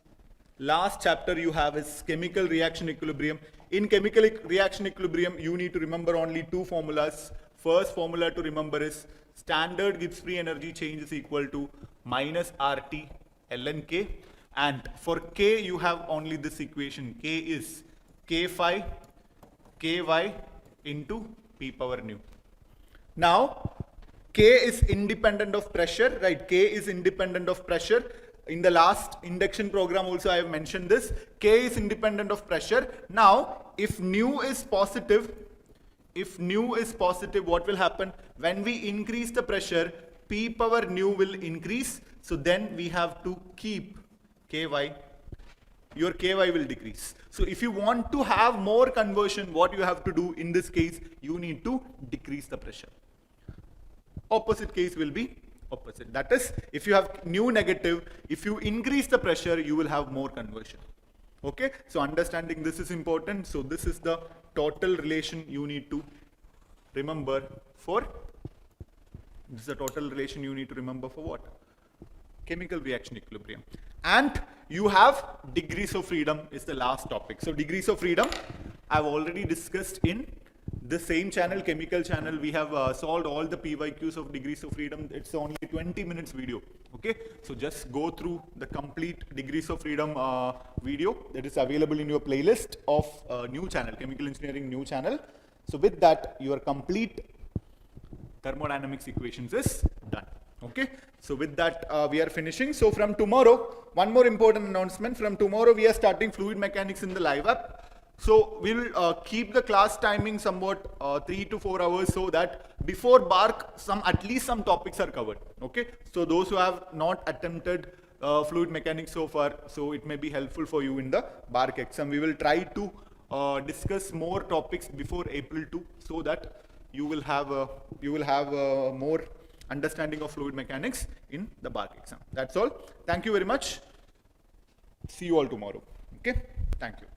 chemical reaction equilibrium. In chemical reaction equilibrium, you need to remember only two formulas. First formula to remember is standard Gibbs free energy change is equal to minus RT ln K. And for K, you have only this equation. K is K phi Ky into P power nu. Now, K is independent of pressure, right? K is independent of pressure. In the last induction program also I have mentioned this. K is independent of pressure. Now, if nu is positive, what will happen? When we increase the pressure, P power nu will increase. So then we have to keep Ky. Your Ky will decrease. So if you want to have more conversion, what you have to do in this case, you need to decrease the pressure. Opposite case will be opposite. That is, if you have nu negative, if you increase the pressure, you will have more conversion. Okay, so understanding this is important. So this is the total relation you need to remember for. This is the total relation you need to remember for what? Chemical reaction equilibrium. And you have degrees of freedom is the last topic. So degrees of freedom, I've already discussed in the same channel, chemical channel. We have solved all the PYQs of degrees of freedom. It's only 20 minutes video. Okay, so just go through the complete degrees of freedom video that is available in your playlist of new channel, chemical engineering new channel. So with that, your complete thermodynamics equations is done. Okay, so with that we are finishing. So from tomorrow, one more important announcement. From tomorrow we are starting fluid mechanics in the live app. So we will keep the class timing somewhat 3 to 4 hours, so that before BARC at least some topics are covered. Okay, so those who have not attempted fluid mechanics so far, so it may be helpful for you in the BARC exam. We will try to discuss more topics before April 2, so that you will have more understanding of fluid mechanics in the BARC exam. That's all. Thank you very much. See you all tomorrow. Okay, thank you.